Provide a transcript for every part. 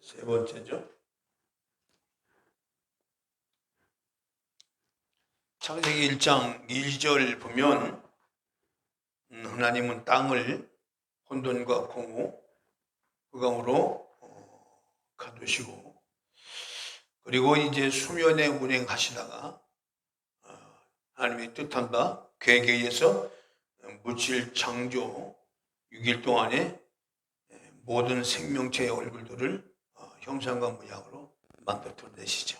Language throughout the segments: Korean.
세 번째죠. 창세기 1장 2절 보면 하나님은 땅을 혼돈과 공허, 흑암으로 가두시고 그리고 이제 수면에 운행하시다가 하나님의 뜻한 바 계획에 의해서 물질 창조 6일 동안에 모든 생명체의 얼굴들을 형상과 모양으로 만들어내시죠.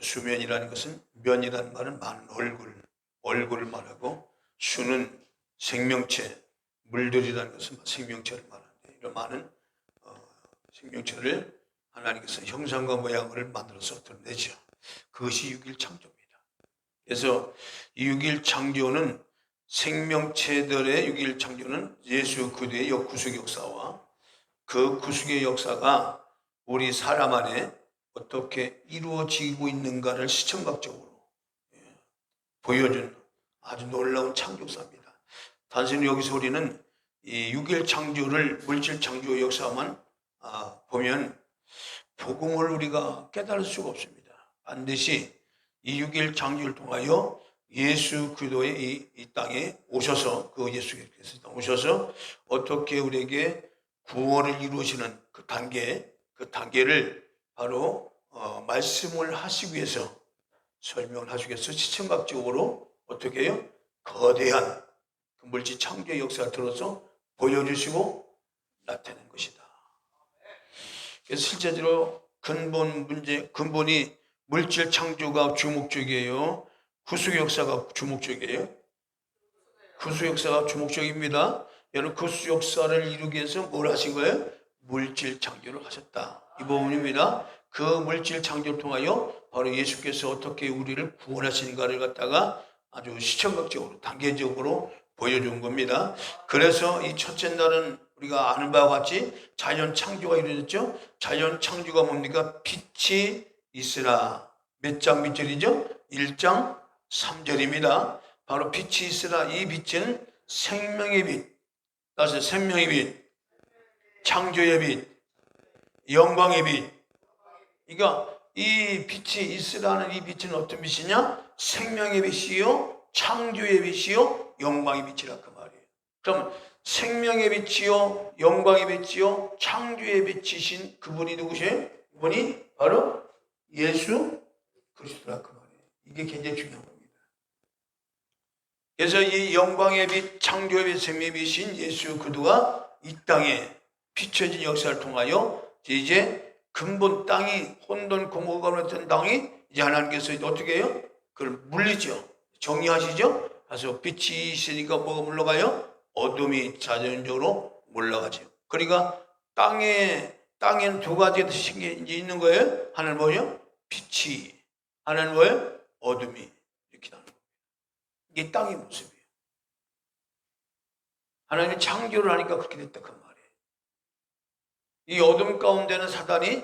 수면이라는 것은 면이라는 말은 많은 얼굴을 말하고 수는 생명체, 물들이라는 것은 생명체를 말하는데 이런 많은 생명체를 하나님께서 형상과 모양을 만들어서 드러내죠. 그것이 6일 창조입니다. 그래서 이 6일 창조는 생명체들의 6일 창조는 예수 그리스도의 구속의 역사와 그 구속의 역사가 우리 사람 안에 어떻게 이루어지고 있는가를 시청각적으로 보여준 아주 놀라운 창조사입니다. 단순히 여기서 우리는 이 6일 창조를 물질 창조 역사만 보면 복음을 우리가 깨달을 수가 없습니다. 반드시 이 6일 창조를 통하여 예수 그리스도의 이 땅에 오셔서 그 예수께서 오셔서 어떻게 우리에게 구원을 이루시는 그 단계를 바로 말씀을 하시기 위해서 설명을 하시기 위해서 시청각적으로 어떻게 해요? 거대한 그 물질 창조의 역사를 들어서 보여주시고 나타낸 것이다. 그래서 실제로 근본이 물질 창조가 주목적이에요. 구속 역사가 주목적이에요. 구속 역사가 주목적입니다. 여러분 구속 역사를 이루기 위해서 뭘 하신 거예요? 물질 창조를 하셨다. 이 부분입니다. 그 물질 창조를 통하여 바로 예수께서 어떻게 우리를 구원하시는가를 갖다가 아주 시청각적으로 단계적으로 보여준 겁니다. 그래서 이 첫째 날은 우리가 아는 바와 같이 자연 창조가 이루어졌죠. 자연 창조가 뭡니까? 빛이 있으라. 몇 장 몇 절이죠? 1장 3절입니다. 바로 빛이 있으라. 이 빛은 생명의 빛, 따라서 생명의 빛, 창조의 빛, 영광의 빛. 그러니까 이 빛이 있으라는 이 빛은 어떤 빛이냐? 생명의 빛이요, 창조의 빛이요, 영광의 빛이라 그 말이에요. 그럼 생명의 빛이요, 영광의 빛이요, 창조의 빛이신 그분이 누구세요? 그분이 바로 예수 그리스도라 그 말이에요. 이게 굉장히 중요한 겁니다. 그래서 이 영광의 빛, 창조의 빛, 생명의 빛인 예수 그리스도가 이 땅에 비춰진 역사를 통하여 이제 근본 땅이 혼돈 공허가 됐던 땅이 이제 하나님께서 어떻게 해요? 그걸 물리죠. 정리하시죠. 그래서 빛이 있으니까 뭐가 물러가요? 어둠이 자연적으로 물러가죠. 그러니까 땅에는 두 가지가 있는 거예요. 하나는 뭐예요? 빛이, 하나는 뭐예요? 어둠이. 이렇게 나는 거예요. 이게 땅의 모습이에요. 하나님이 창조를 하니까 그렇게 됐다 그 말이에요. 이 어둠 가운데는 사단이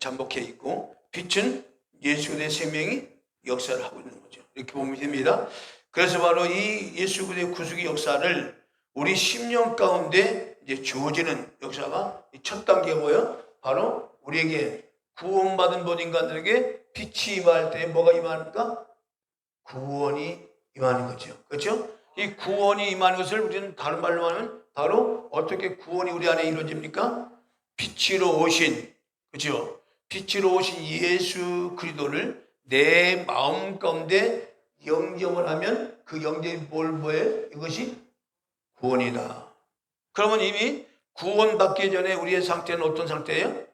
잠복해 있고 빛은 예수 그리스도의 생명이 역사를 하고 있는 거죠. 이렇게 보면 됩니다. 그래서 바로 이 예수 그리스도의 구속의 역사를 우리 10년 가운데 이제 주어지는 역사가 첫 단계가 뭐예요? 바로 우리에게 구원받은 모든 인간들에게 빛이 임할 때 뭐가 임하니까? 구원이 임하는 거죠. 그렇죠? 이 구원이 임하는 것을 우리는 다른 말로 하면 바로 어떻게 구원이 우리 안에 이루어집니까? 빛으로 오신, 그렇죠? 빛으로 오신 예수 그리스도를 내 마음 가운데 영접을 하면 그 영접이 뭐예요? 이것이 구원이다. 그러면 이미 구원받기 전에 우리의 상태는 어떤 상태예요?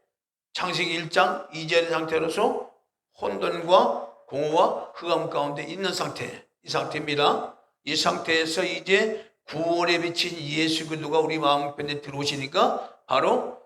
창세기 1장 2절의 상태로서 혼돈과 공허와 흑암 가운데 있는 상태, 이 상태입니다. 이 상태에서 이제 구원에 비친 예수 그리스도가 우리 마음 편에 들어오시니까 바로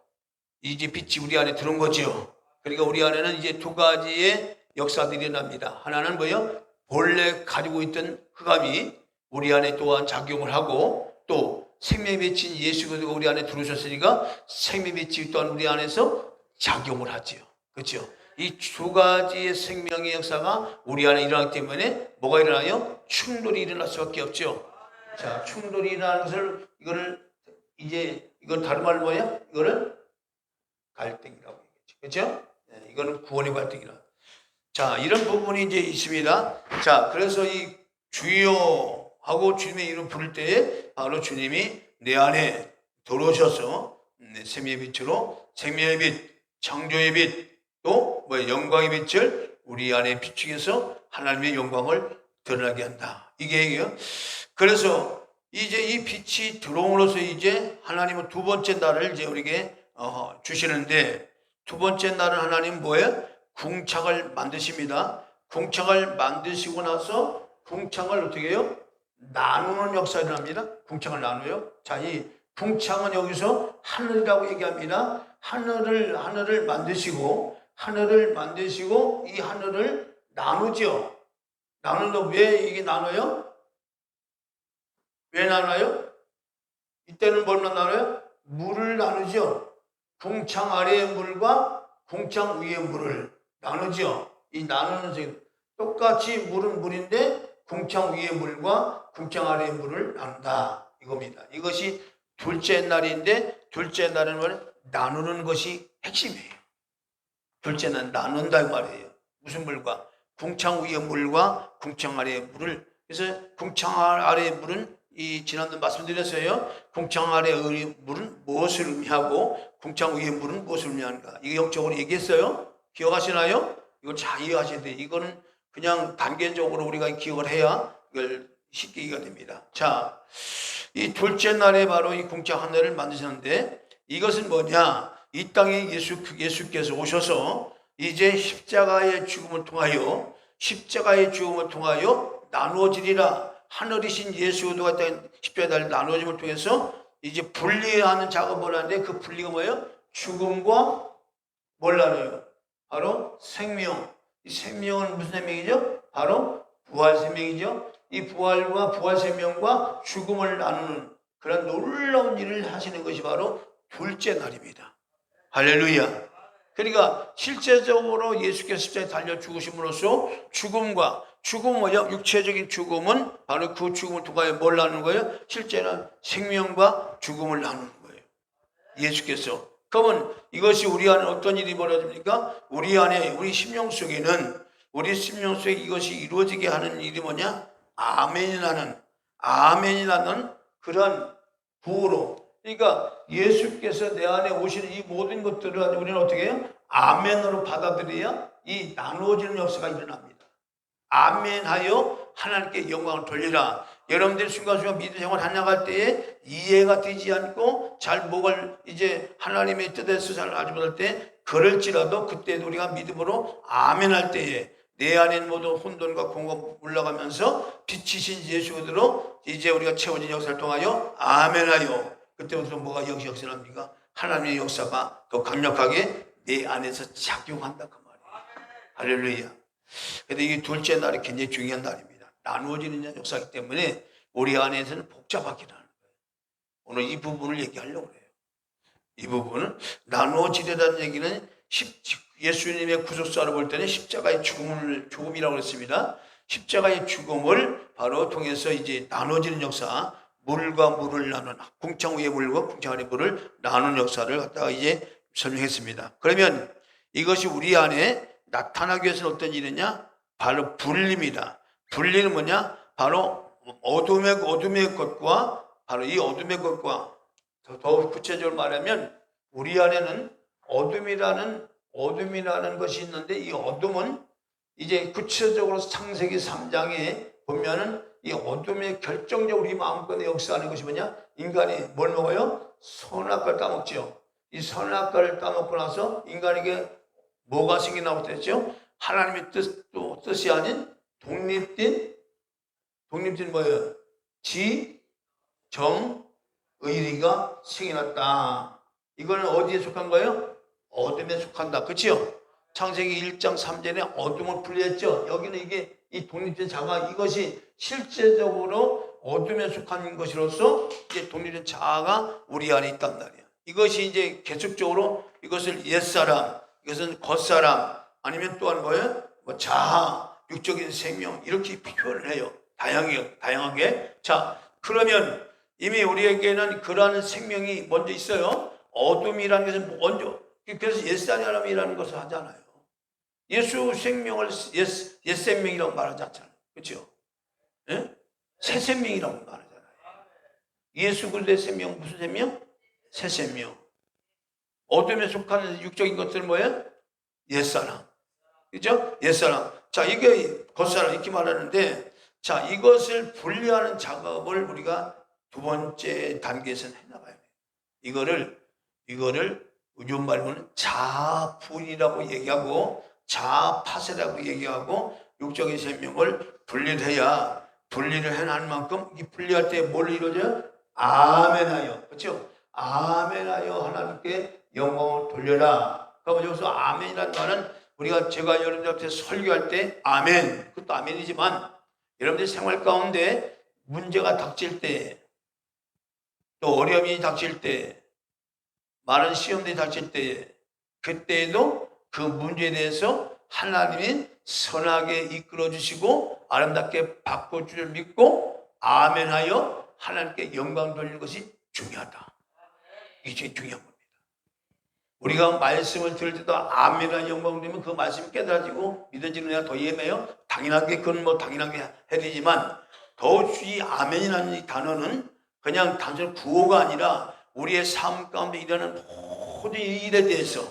이제 빛이 우리 안에 들어온 거죠. 그러니까 우리 안에는 이제 두 가지의 역사들이 일어납니다. 하나는 뭐예요? 본래 가지고 있던 흑암이 우리 안에 또한 작용을 하고 또 생명의 빛인 예수 그리스도가 우리 안에 들어오셨으니까 생명의 빛이 또한 우리 안에서 작용을 하지요. 그렇죠? 이 두 가지의 생명의 역사가 우리 안에 일어나기 때문에 뭐가 일어나요? 충돌이 일어날 수밖에 없죠. 자, 충돌이 일어나는 것을 이걸 다른 말로 뭐냐? 이거를 갈등이라고 얘기했죠. 그렇죠? 네, 이거는 구원의 갈등이라. 자, 이런 부분이 이제 있습니다. 자, 그래서 이 주여 하고 주님의 이름 부를 때에 바로 주님이 내 안에 들어오셔서 생명의 빛으로 생명의 빛, 창조의 빛, 또 영광의 빛을 우리 안에 비추어서 하나님의 영광을 드러나게 한다. 이게 얘기예요. 그래서 이제 이 빛이 들어옴으로써 이제 하나님은 두 번째 날을 이제 우리에게 주시는데, 두 번째 날은 하나님 뭐예요? 궁창을 만드십니다. 궁창을 만드시고 나서 궁창을 어떻게 해요? 나누는 역사가 일어납니다. 궁창을 나누요. 자, 이 궁창은 여기서 하늘이라고 얘기합니다. 하늘을 만드시고 이 하늘을 나누죠. 나누는데 왜 이게 나눠요? 왜 나눠요? 이때는 뭘 나눠요? 물을 나누죠. 궁창 아래의 물과 궁창 위의 물을 나누죠. 이 나누는 셈. 똑같이 물은 물인데 궁창 위의 물과 궁창 아래의 물을 나눈다. 이겁니다. 이것이 둘째 날인데, 둘째 날은 뭘 나누는 것이 핵심이에요. 둘째 날 나눈다 이 말이에요. 무슨 물과? 궁창 위의 물과 궁창 아래의 물을. 그래서 궁창 아래의 물은 이 지난번 말씀드렸어요. 궁창 아래의 물은 무엇을 의미하고 궁창 위의 물은 무엇을 의미하는가? 이거 영적으로 얘기했어요. 기억하시나요? 이거 잘 이해하셔야 돼요. 이거는 그냥 단계적으로 우리가 기억을 해야 이걸 쉽게 이해가 됩니다. 자, 이 둘째 날에 바로 이 궁창 하늘을 만드셨는데, 이것은 뭐냐? 이 땅에 예수께서 오셔서 이제 십자가의 죽음을 통하여 나누어지리라. 하늘이신 예수가 십자가의 나누어짐을 통해서 이제 분리하는 작업을 하는데, 그 분리가 뭐예요? 죽음과 뭘 나눠요? 바로 생명. 이 생명은 무슨 생명이죠? 바로 부활 생명이죠. 이 부활과 부활 생명과 죽음을 나누는 그런 놀라운 일을 하시는 것이 바로 둘째 날입니다. 할렐루야. 그러니까 실제적으로 예수께서 십자가에 달려 죽으심으로써 죽음은 뭐죠? 육체적인 죽음은 바로 그 죽음을 통하여 뭘 나누는 거예요? 실제는 생명과 죽음을 나누는 거예요. 예수께서. 그러면 이것이 우리 안에 어떤 일이 벌어집니까? 우리 안에, 우리 심령 속에 이것이 이루어지게 하는 일이 뭐냐? 아멘이라는 그런 구호로. 그러니까 예수께서 내 안에 오시는 이 모든 것들을 우리는 어떻게 해요? 아멘으로 받아들여야 이 나누어지는 역사가 일어납니다. 아멘하여 하나님께 영광을 돌리라. 여러분들이 순간순간 믿음 생활 하나갈 때에 이해가 되지 않고 잘 목을 이제 하나님의 뜻에서 잘 알지 못할 때, 그럴지라도 그때도 우리가 믿음으로 아멘할 때에 내 안에 모든 혼돈과 공허가 올라가면서 빛이신 예수로 이제 우리가 채워진 역사를 통하여 아멘하여, 그때부터 뭐가 역사납니까? 하나님의 역사가 더 강력하게 내 안에서 작용한다 그 말이에요. 할렐루야. 근데 이게 둘째 날이 굉장히 중요한 날입니다. 나누어지는 역사이기 때문에 우리 안에서는 복잡하게 하는 거예요. 오늘 이 부분을 얘기하려고 해요. 이 부분은 나누어지려는 얘기는 예수님의 구속사를 볼 때는 십자가의 죽음이라고 했습니다. 십자가의 죽음을 바로 통해서 이제 나눠지는 역사, 물과 물을 나누는, 궁창 위의 물과 궁창 아래 물을 나누는 역사를 갖다가 이제 설명했습니다. 그러면 이것이 우리 안에 나타나기 위해서는 어떤 일이냐? 바로 분리입니다. 분리는 뭐냐? 바로 어둠의 것과, 바로 이 어둠의 것과, 더 구체적으로 말하면 우리 안에는 어둠이라는 것이 있는데, 이 어둠은 이제 구체적으로 창세기 3장에 보면은 이 어둠의 결정적으로 우리 마음껏 역사하는 것이 뭐냐? 인간이 뭘 먹어요? 선악과를 따먹죠. 이 선악과를 따먹고 나서 인간에게 뭐가 생겨나고 했죠? 하나님의 뜻이 아닌 독립된 뭐예요? 정의리가 생겨났다. 이거는 어디에 속한 거예요? 어둠에 속한다. 그렇죠? 창세기 1장 3절에 어둠을 분리했죠. 여기는 이게 이 독립된 자가, 이것이 실제적으로 어둠에 속한 것으로서 이제 독립된 자아가 우리 안에 있단 말이에요. 이것이 이제 계속적으로 이것을 옛사람, 이것은 겉사람, 아니면 또한 뭐예요? 자아, 육적인 생명, 이렇게 표현을 해요. 다양하게. 자, 그러면 이미 우리에게는 그러한 생명이 먼저 있어요. 어둠이라는 것은 먼저 그래서 옛사람이라는 것을 하잖아요. 예수 생명을 옛 생명이라고 말하지 않잖아요. 그렇죠? 예? 새 생명이라고 말하잖아요. 예수 그리스도의 생명 무슨 생명? 새 생명. 어둠에 속하는 육적인 것들은 뭐예요? 옛사람. 그죠? 옛사람. 자, 이게 겉사람 이렇게 말하는데, 자, 이것을 분리하는 작업을 우리가 두 번째 단계에서는 해나가야 돼요. 이거를 요즘 말로는 자아분이라고 얘기하고 자아파쇄라고 얘기하고 육적인 생명을 분리를 해나가는 만큼 이 분리할 때 뭘 이루어져요? 아멘하여. 그렇죠? 아멘하여 하나님께 영광을 돌려라. 그러면 여기서 아멘이라는 말은 제가 여러분들 앞에 설교할 때 아멘, 그것도 아멘이지만 여러분들 생활 가운데 문제가 닥칠 때, 또 어려움이 닥칠 때, 많은 시험들이 닥칠 때, 그때에도 그 문제에 대해서 하나님이 선하게 이끌어 주시고 아름답게 바꿔 줄 믿고 아멘하여 하나님께 영광 돌리는 것이 중요하다. 이게 제일 중요한 겁니다. 우리가 말씀을 들을 때도 아멘하여 영광 돌리면 그 말씀이 깨달아지고 믿어지는 애가 더 예매요. 당연하게 그건 당연하게 해야 되지만 더욱 이 아멘이라는 이 단어는 그냥 단순 구호가 아니라 우리의 삶 가운데 일어나는 모든 일에 대해서,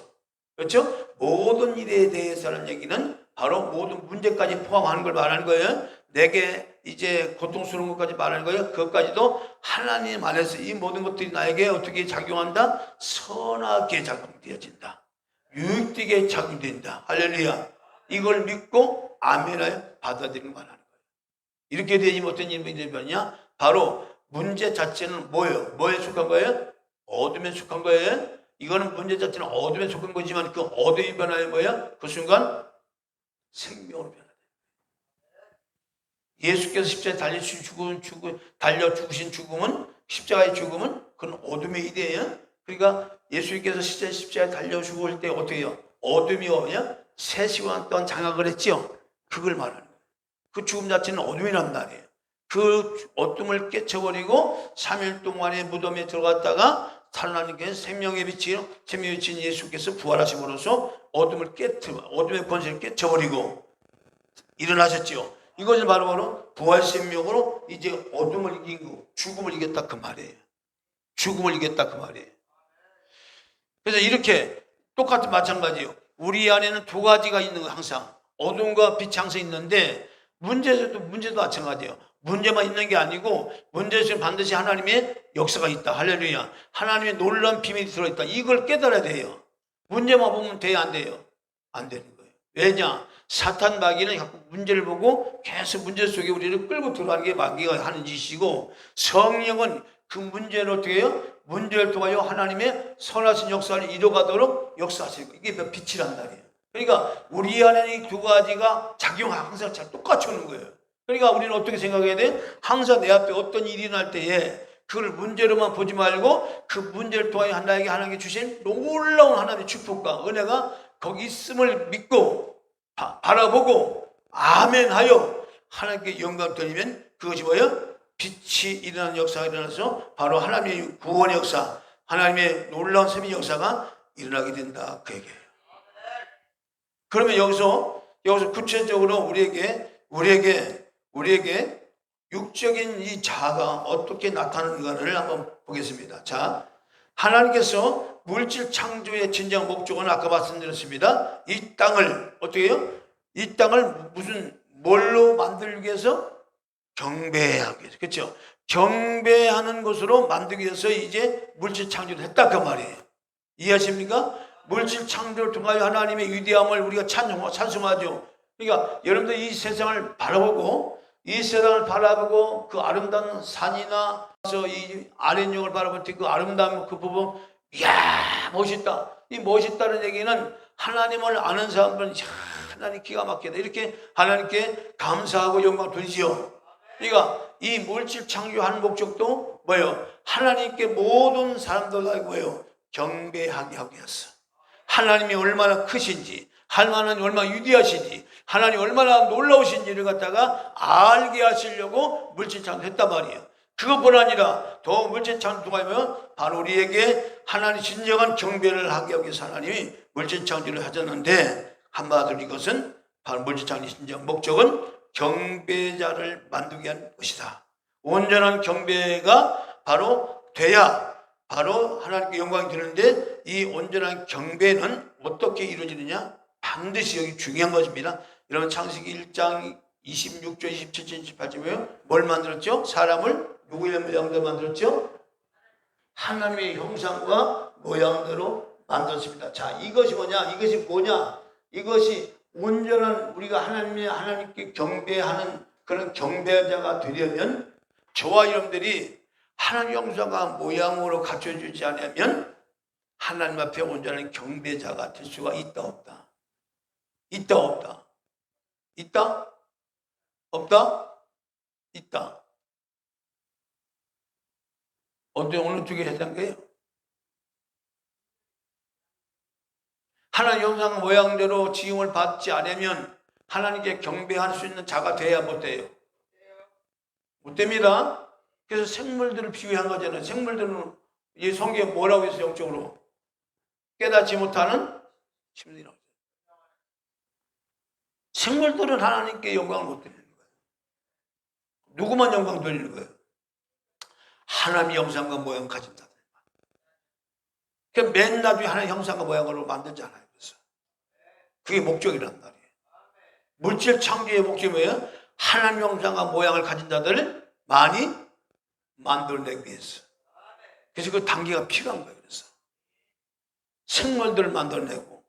그렇죠? 모든 일에 대해서는 얘기는 바로 모든 문제까지 포함하는 걸 말하는 거예요. 내게 이제 고통스러운 것까지 말하는 거예요. 그것까지도 하나님 안에서 이 모든 것들이 나에게 어떻게 작용한다? 선하게 작용되어진다. 유익되게 작용된다. 할렐루야. 이걸 믿고 아멘하여 받아들이는 걸 말하는 거예요. 이렇게 되지 못한 일이 되느냐? 바로 문제 자체는 뭐예요? 뭐에 속한 거예요? 어둠에 속한 거예요. 이거는 문제 자체는 어둠에 속한 거지만 그 어둠이 변화해 뭐예요? 그 순간 생명으로 변화돼요. 예수께서 십자가에 달려 죽으신 죽음은, 십자가의 죽음은 그건 어둠의 일이에요. 그러니까 예수께서 십자가에 달려 죽을 때 어떻게 해요? 어둠이 뭐냐? 3시간 동안 장악을 했죠. 그걸 말하는 거예요. 그 죽음 자체는 어둠이란 말이에요. 그 어둠을 깨쳐버리고 3일 동안의 무덤에 들어갔다가 하나님께 생명의 빛인 예수께서 부활하심으로써 어둠의 권세를 깨쳐버리고 일어나셨죠. 이것을 바로 부활 생명으로 이제 어둠을 이기고 죽음을 이겼다 그 말이에요. 죽음을 이겼다 그 말이에요. 그래서 이렇게 똑같은 마찬가지예요. 우리 안에는 두 가지가 있는 거 항상 어둠과 빛이 항상 있는데 문제도 마찬가지예요. 문제만 있는 게 아니고 문제에서 반드시 하나님의 역사가 있다. 할렐루야. 하나님의 놀라운 비밀이 들어있다. 이걸 깨달아야 돼요. 문제만 보면 돼요? 안 돼요? 안 되는 거예요. 왜냐? 사탄 마귀는 자꾸 문제를 보고 계속 문제 속에 우리를 끌고 들어가는 게 마귀가 하는 짓이고, 성령은 그 문제를 어떻게 해요? 문제를 통하여 하나님의 선하신 역사를 이뤄가도록 역사하시는 거예요. 이게 빛이란 말이에요. 그러니까 우리 안에 이 두 가지가 항상 똑같이 오는 거예요. 그러니까 우리는 어떻게 생각해야 돼? 항상 내 앞에 어떤 일이 날 때에 그걸 문제로만 보지 말고 그 문제를 통하여 나에게 하나님께 주신 놀라운 하나님의 축복과 은혜가 거기 있음을 믿고 바라보고 아멘하여 하나님께 영광 돌리면 그것이 뭐예요? 빛이 일어나는 역사가 일어나서 바로 하나님의 구원의 역사, 하나님의 놀라운 생명 역사가 일어나게 된다 그 얘기예요. 그러면 여기서 구체적으로 우리에게 육적인 이 자아가 어떻게 나타나는가를 한번 보겠습니다. 자, 하나님께서 물질 창조의 진정 목적은 아까 말씀드렸습니다. 이 땅을 어떻게 해요? 이 땅을 뭘로 만들기 위해서? 경배하기 위해서. 그렇죠? 경배하는 것으로 만들기 위해서 이제 물질 창조를 했다 그 말이에요. 이해하십니까? 물질 창조를 통하여 하나님의 위대함을 우리가 찬송하죠. 그러니까 여러분들 이 세상을 바라보고 그 아름다운 산이나 이 아랫령을 바라볼 때 그 아름다운 그 부분, 이야 멋있다. 이 멋있다는 얘기는 하나님을 아는 사람들은 하나님 기가 막히다 이렇게 하나님께 감사하고 영광 돌리지요. 그러니까 이 물질 창조하는 목적도 뭐예요? 하나님께 모든 사람들과 뭐예요? 경배하게 하기 위해서. 하나님이 얼마나 크신지, 하나님이 얼마나 위대하신지, 하나님이 얼마나 놀라우신지를 갖다가 알게 하시려고 물질 창조했단 말이에요. 그것뿐 아니라 더 물질창조하면 바로 우리에게 하나님 진정한 경배를 하게 하기 위해서 하나님이 물질창조를 하셨는데, 한마디로 이것은 바로 물질창조의 진정 목적은 경배자를 만들게 한 것이다. 온전한 경배가 바로 돼야 바로 하나님께 영광이 되는데, 이 온전한 경배는 어떻게 이루어지느냐? 반드시 여기 중요한 것입니다. 여러분 창세기 1장 26절, 27절, 28절에 뭘 만들었죠? 사람을 누구의 모양대로 만들었죠? 하나님의 형상과 모양대로 만들었습니다. 자, 이것이 뭐냐? 이것이 뭐냐? 이것이 온전한 우리가 하나님께 경배하는 그런 경배자가 되려면, 저와 여러분들이 하나님의 형상과 모양으로 갖춰주지 않으면 하나님 앞에 온전한 경배자가 될 수가 있다 없다? 있다 없다? 있다? 없다? 있다. 어느 쪽에 해당돼요? 하나님 형상 모양대로 지음을 받지 않으면 하나님께 경배할 수 있는 자가 돼야 못 돼요? 못 됩니다. 그래서 생물들을 비유한 거잖아요. 생물들은 이 성경에 뭐라고 했어요? 영적으로 깨닫지 못하는 심리라고. 생물들은 하나님께 영광을 못 드리는 거예요. 누구만 영광 돌리는 거예요? 하나님의 형상과 모양을 가진 자들. 맨 나중에 하나님의 형상과 모양으로 만들잖아요. 그래서 그게 목적이란 말이에요. 물질 창조의 목적이 뭐예요? 하나님의 형상과 모양을 가진 자들을 많이 만들어내기 위해서. 그래서 그 단계가 필요한 거예요. 그래서 생물들을 만들어내고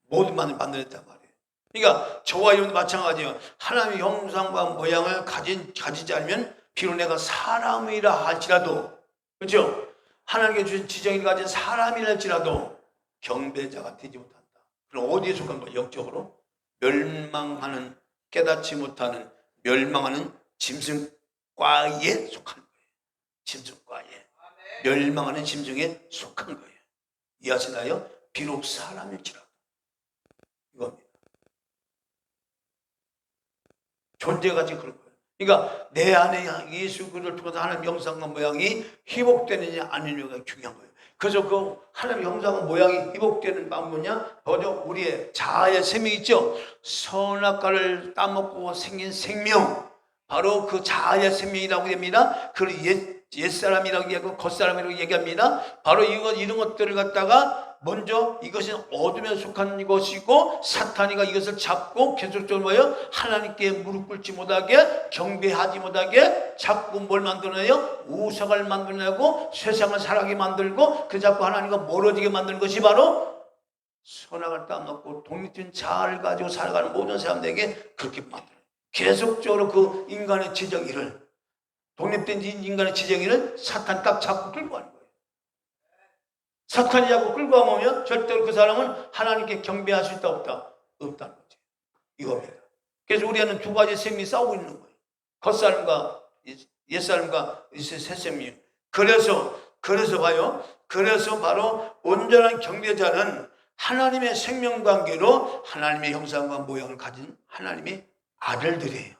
모든 만들어냈단 말이에요. 그러니까 저와 여러분도 마찬가지예요. 하나님의 형상과 모양을 가지지 않으면 비록 내가 사람이라 할지라도, 그렇죠? 하나님께 주신 지정을 가진 사람이라 할지라도 경배자가 되지 못한다. 그럼 어디에 속한 거예요? 영적으로 멸망하는, 깨닫지 못하는 멸망하는 짐승과에 속한 거예요. 짐승과에, 멸망하는 짐승에 속한 거예요. 이해하시나요? 비록 사람일지라도. 이겁니다. 존재가 지금 그런 거예요. 그러니까 내 안에 예수 그리스도를 통해서 하나님 형상과 모양이 회복되느냐 아니냐가 중요한 거예요. 그래서 그 하나님 형상과 모양이 회복되는 방법은 뭐냐? 바로 우리의 자아의 생명이 있죠. 선악과를 따먹고 생긴 생명, 바로 그 자아의 생명이라고 합니다. 그걸 옛사람이라고 얘기하고 겉사람이라고 얘기합니다. 바로 이런 것들을 갖다가 먼저 이것은 어둠에 속한 것이고, 사탄이가 이것을 잡고 계속적으로 뭐예요? 하나님께 무릎 꿇지 못하게, 경배하지 못하게 자꾸 뭘 만들어내요? 우상을 만들어내고 세상을 살아가게 만들고, 그 자꾸 하나님과 멀어지게 만드는 것이 바로 선악을 따먹고 독립된 자아를 가지고 살아가는 모든 사람들에게 그렇게 만들어요. 계속적으로 그 인간의 지정의를, 독립된 인간의 지정의를 사탄 딱 잡고 끌고 가는 거예요. 사탄이 자꾸 끌고 가면 절대로 그 사람은 하나님께 경배할 수 있다 없다? 없다는 거죠. 이겁니다. 그래서 우리는 두 가지 생명이 싸우고 있는 거예요. 겉사람과 옛사람과 새생명. 그래서 봐요. 그래서 바로 온전한 경배자는 하나님의 생명관계로 하나님의 형상과 모양을 가진 하나님의 아들들이에요.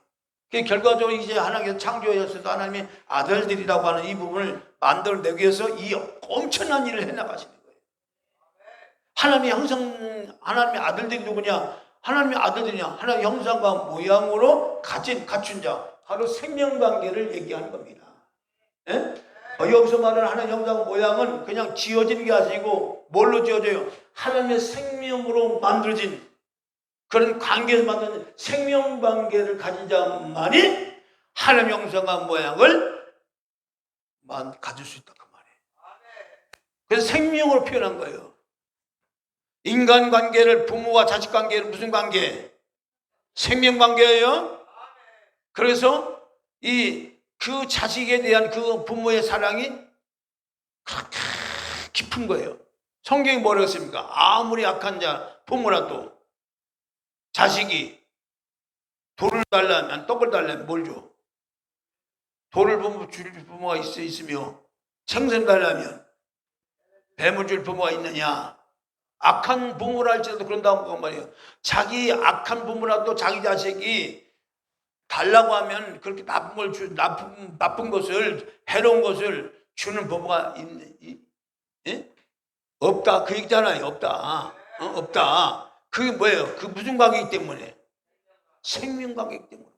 결과적으로 이제 하나님께서 창조하셨을 때 하나님의 아들들이라고 하는 이 부분을 만들어내기 위해서 이 엄청난 일을 해나가시는 거예요. 하나님의 아들들이 누구냐? 하나님의 아들들이냐? 하나님의 형상과 모양으로 갖춘 자, 바로 생명관계를 얘기하는 겁니다. 예? 여기서 말하는 하나님의 형상과 모양은 그냥 지어지는 게 아니고 뭘로 지어져요? 하나님의 생명으로 만들어진 그런 관계에서 만든 생명관계를 가진 자만이 하나님의 형상과 모양을 가질 수 있다 그 말이에요. 그래서 생명으로 표현한 거예요. 인간관계를, 부모와 자식관계를 무슨 관계? 생명관계예요. 그래서 그 자식에 대한 그 부모의 사랑이 그렇게 깊은 거예요. 성경이 뭐라고 했습니까? 아무리 약한 자 부모라도 자식이 돌을 달라면, 떡을 달라면 뭘 줘? 돌을 줄 부모가 있으며 생선 달라면 뱀을 줄 부모가 있느냐? 악한 부모라 할지라도 그런다고 말이에요. 자기 악한 부모라도 자기 자식이 달라고 하면 그렇게 나쁜 것을, 해로운 것을 주는 법가 예? 없다. 그 얘기잖아요. 없다. 없다. 그게 뭐예요? 그 무슨 관계이기 때문에? 생명 관계이기 때문에.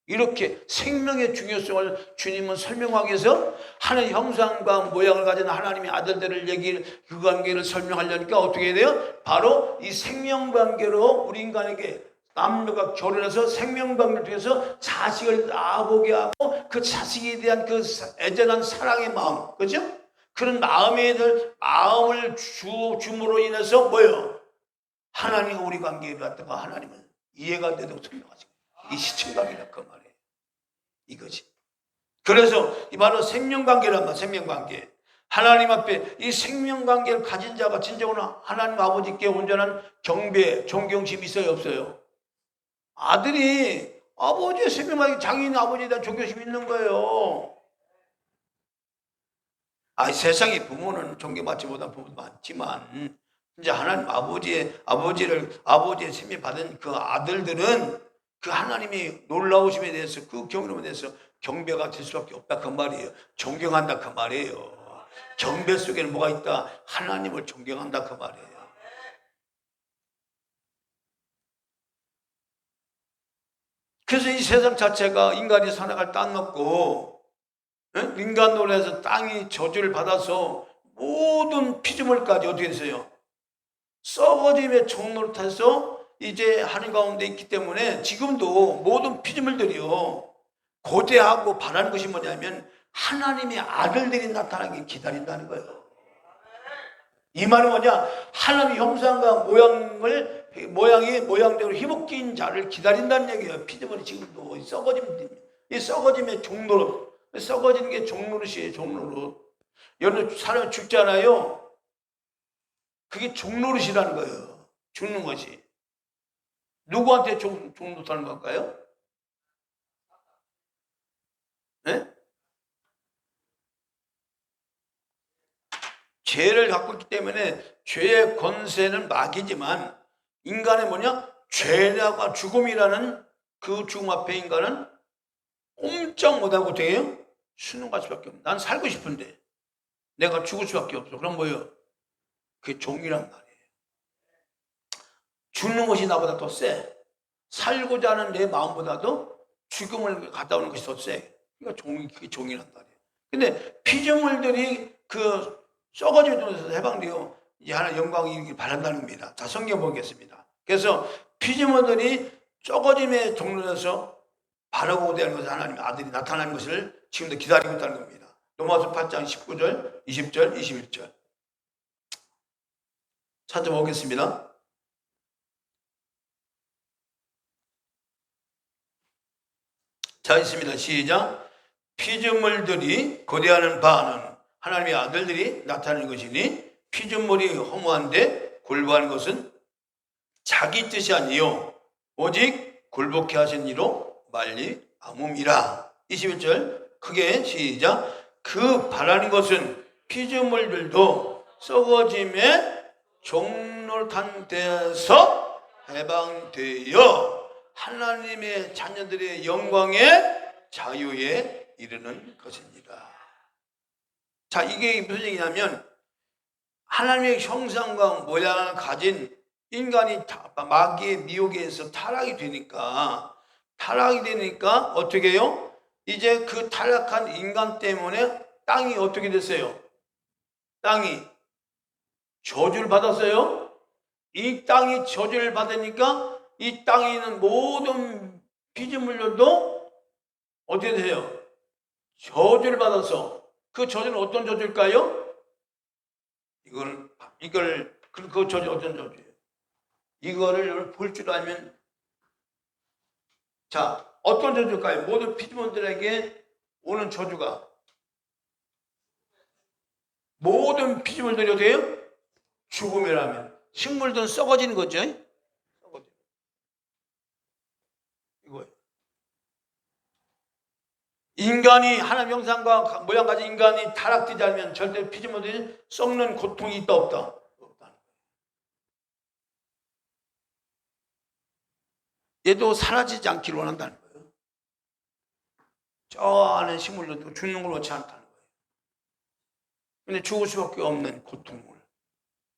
이렇게 생명의 중요성을 주님은 설명하기 위해서 하나님의 형상과 모양을 가진 하나님의 아들들을 그 관계를 설명하려니까 어떻게 해야 돼요? 바로 이 생명 관계로 우리 인간에게 남녀가 결혼해서 생명 관계를 통해서 자식을 낳아보게 하고 그 자식에 대한 그 애절한 사랑의 마음, 그죠? 그런 마음을 줌으로 인해서 뭐예요? 하나님과 우리 관계에 갖다가 하나님은 이해가 되도록 설명하시고 이 시청각이라 그 말이에요. 이거지. 그래서 이 바로 생명관계란 말, 생명관계. 하나님 앞에 이 생명관계를 가진 자가 진정으로 하나님 아버지께 온전한 경배, 존경심이 있어요, 없어요? 아들이 아버지의 생명관계, 장인 아버지에 대한 존경심이 있는 거예요. 세상에 부모는 존경받지 못한 부모도 많지만 이제 하나님 아버지의 생명 받은 그 아들들은 그 하나님의 놀라우심에 대해서 그 경험에 대해서 경배가 될 수밖에 없다 그 말이에요. 존경한다 그 말이에요. 경배 속에는 뭐가 있다? 하나님을 존경한다 그 말이에요. 그래서 이 세상 자체가 인간이 살아갈 땅 먹고 인간 노래에서 땅이 저주를 받아서 모든 피조물까지 어떻게 됐어요? 썩어짐의 종로를 타서 이제 하늘 가운데 있기 때문에 지금도 모든 피조물들이요 고대하고 바라는 것이 뭐냐면 하나님의 아들들이 나타나기 기다린다는 거예요. 이 말은 뭐냐? 하나님의 형상과 모양대로 희복인 자를 기다린다는 얘기예요. 피조물이 지금도 이 썩어짐의 종로로, 썩어지는 게 종노릇이에요. 종노릇. 여러분 사람이 죽잖아요. 그게 종노릇이라는 거예요. 죽는 것이. 누구한테 종노릇하는 걸까요? 네? 죄를 갖고 있기 때문에 죄의 권세는 마귀지만 인간의 뭐냐? 죄와 죽음이라는 그 죽음 앞에 인간은 꼼짝 못하고 돼요? 순응할 수밖에 없어. 난 살고 싶은데 내가 죽을 수밖에 없어. 그럼 뭐예요? 그게 종이란 말이에요. 죽는 것이 나보다 더 세. 살고자 하는 내 마음보다도 죽음을 갖다 오는 것이 더 세. 그러니까 그게 종이란 말이에요. 근데 피조물들이 그 썩어짐에 통해서 해방되어 이제 하나 영광이 이르길 바란다는 겁니다. 자, 성경 보겠습니다. 그래서 피조물들이 썩어짐에 종로에서 바라고 대하는 것을 하나님의 아들이 나타나는 것을 지금도 기다리고 있다는 겁니다. 로마서 8장 19절, 20절, 21절 찾아보겠습니다. 자, 있습니다. 시작. 피조물들이 고대하는 바는 하나님의 아들들이 나타나는 것이니 피조물이 허무한데 굴복하는 것은 자기 뜻이 아니요 오직 굴복해 하신 이로 말미암음이라. 21절 크게 시작. 그 바라는 것은 피조물들도 썩어짐에 종노릇한 데서 해방되어 하나님의 자녀들의 영광의 자유에 이르는 것입니다. 자, 이게 무슨 얘기냐면 하나님의 형상과 모양을 가진 인간이 마귀의 미혹에서 타락이 되니까 어떻게 해요? 이제 그 타락한 인간 때문에 땅이 어떻게 됐어요? 땅이 저주를 받았어요. 이 땅이 저주를 받으니까 이 땅에 있는 모든 피조물들도 어떻게 되세요? 저주를 받아서 그 저주는 어떤 저주일까요? 그 저주 어떤 저주예요? 이거를 볼 줄 알면 자, 어떤 저주일까요? 모든 피조물들에게 오는 저주가 모든 피조물들이 어때요? 죽음이라면 식물들은 썩어지는 거죠. 이거예요. 인간이 하나님 형상과 모양 가진 인간이 타락되지 않으면 절대 피조물들이 썩는 고통이 있다 없다? 없다는 거예요. 얘도 사라지지 않기를 원한다는 거예요. 저 안에 식물도 죽는 걸 원치 않다는 거예요. 근데 죽을 수밖에 없는 고통을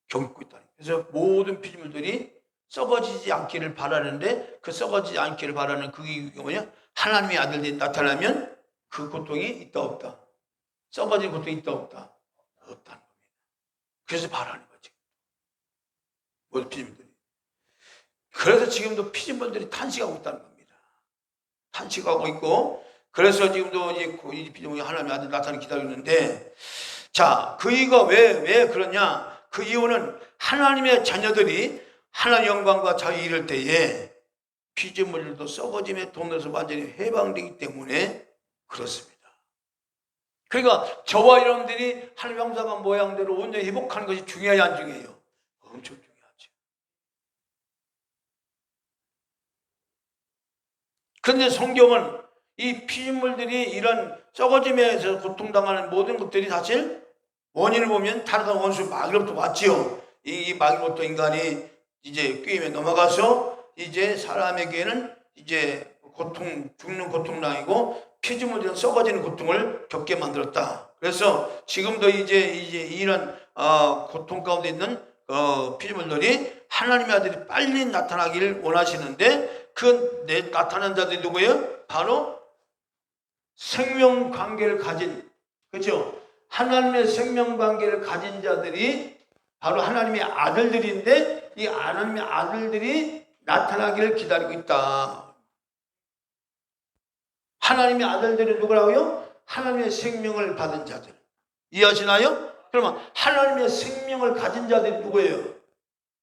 겪고 있다는 거예요. 그래서 모든 피조물들이 썩어지지 않기를 바라는데 그 썩어지지 않기를 바라는 그게 뭐냐? 하나님의 아들들이 나타나면 그 고통이 있다 없다? 썩어진 고통이 있다 없다? 없다는 겁니다. 그래서 바라는 거죠. 모든 피조물들이. 그래서 지금도 피조물들이 탄식하고 있다는 겁니다. 탄식하고 있고, 그래서 지금도 이 피조물이 하나님의 아들 나타나기 기다리고 있는데, 자, 그 이유가 왜 그러냐? 그 이유는 하나님의 자녀들이 하나님의 영광과 자유에 이를 때에 피조물들도 썩어짐의 동네에서 완전히 해방되기 때문에 그렇습니다. 그러니까 저와 여러분들이 하나님의 형상과 모양대로 온전히 회복하는 것이 중요해요, 안 중요해요? 엄청 중요하죠. 그런데 성경은 이 피조물들이 이런 썩어짐에서 고통당하는 모든 것들이 사실 원인을 보면 다른 원수 마귀로부터 왔지요. 이 마귀로부터 인간이 이제 꾀임에 넘어가서 이제 사람에게는 이제 죽는 고통당이고 피조물들은 썩어지는 고통을 겪게 만들었다. 그래서 지금도 이제 이런 고통 가운데 있는 피조물들이 하나님의 아들이 빨리 나타나기를 원하시는데 그 나타난 자들이 누구예요? 바로 생명관계를 가진, 그렇죠? 하나님의 생명관계를 가진 자들이 바로 하나님의 아들들인데 이 하나님의 아들들이 나타나기를 기다리고 있다. 하나님의 아들들이 누구라고요? 하나님의 생명을 받은 자들. 이해하시나요? 그러면 하나님의 생명을 가진 자들이 누구예요?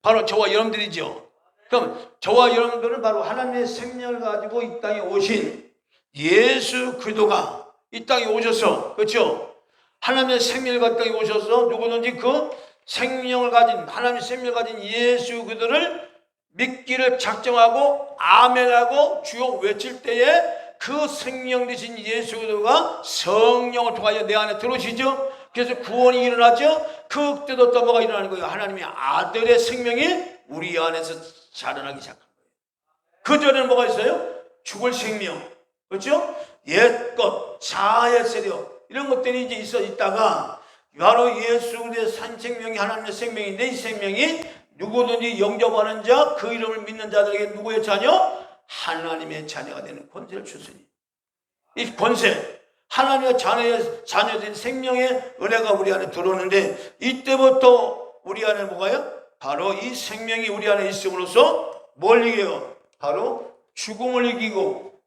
바로 저와 여러분들이죠. 그럼 저와 여러분들은 바로 하나님의 생명을 가지고 이 땅에 오신 예수 그리스도가 이 땅에 오셔서, 그렇죠? 하나님의 생명을 가진 땅에 오셔서 누구든지 그 생명을 가진, 하나님의 생명을 가진 예수 그리스도를 믿기를 작정하고 아멘하고 주여 외칠 때에 그 생명 되신 예수 그리스도가 성령을 통하여 내 안에 들어오시죠. 그래서 구원이 일어나죠. 그때도 또 뭐가 일어나는 거예요? 하나님의 아들의 생명이 우리 안에서 자라나기 시작한 거예요. 그 전에는 뭐가 있어요? 죽을 생명, 그렇죠? 옛것, 자아의 세력 이런 것들이 이제 있다가 바로 예수 그리스도의 생명이 하나님의 생명인데 이 생명이 누구든지 영접하는 자, 그 이름을 믿는 자들에게 누구의 자녀? 하나님의 자녀가 되는 권세를 주시니 이 권세, 하나님의 자녀된 생명의 은혜가 우리 안에 들어오는데 이때부터 우리 안에 뭐가요? 바로 이 생명이 우리 안에 있음으로써 뭘 이겨요? 바로 죽음을 이기고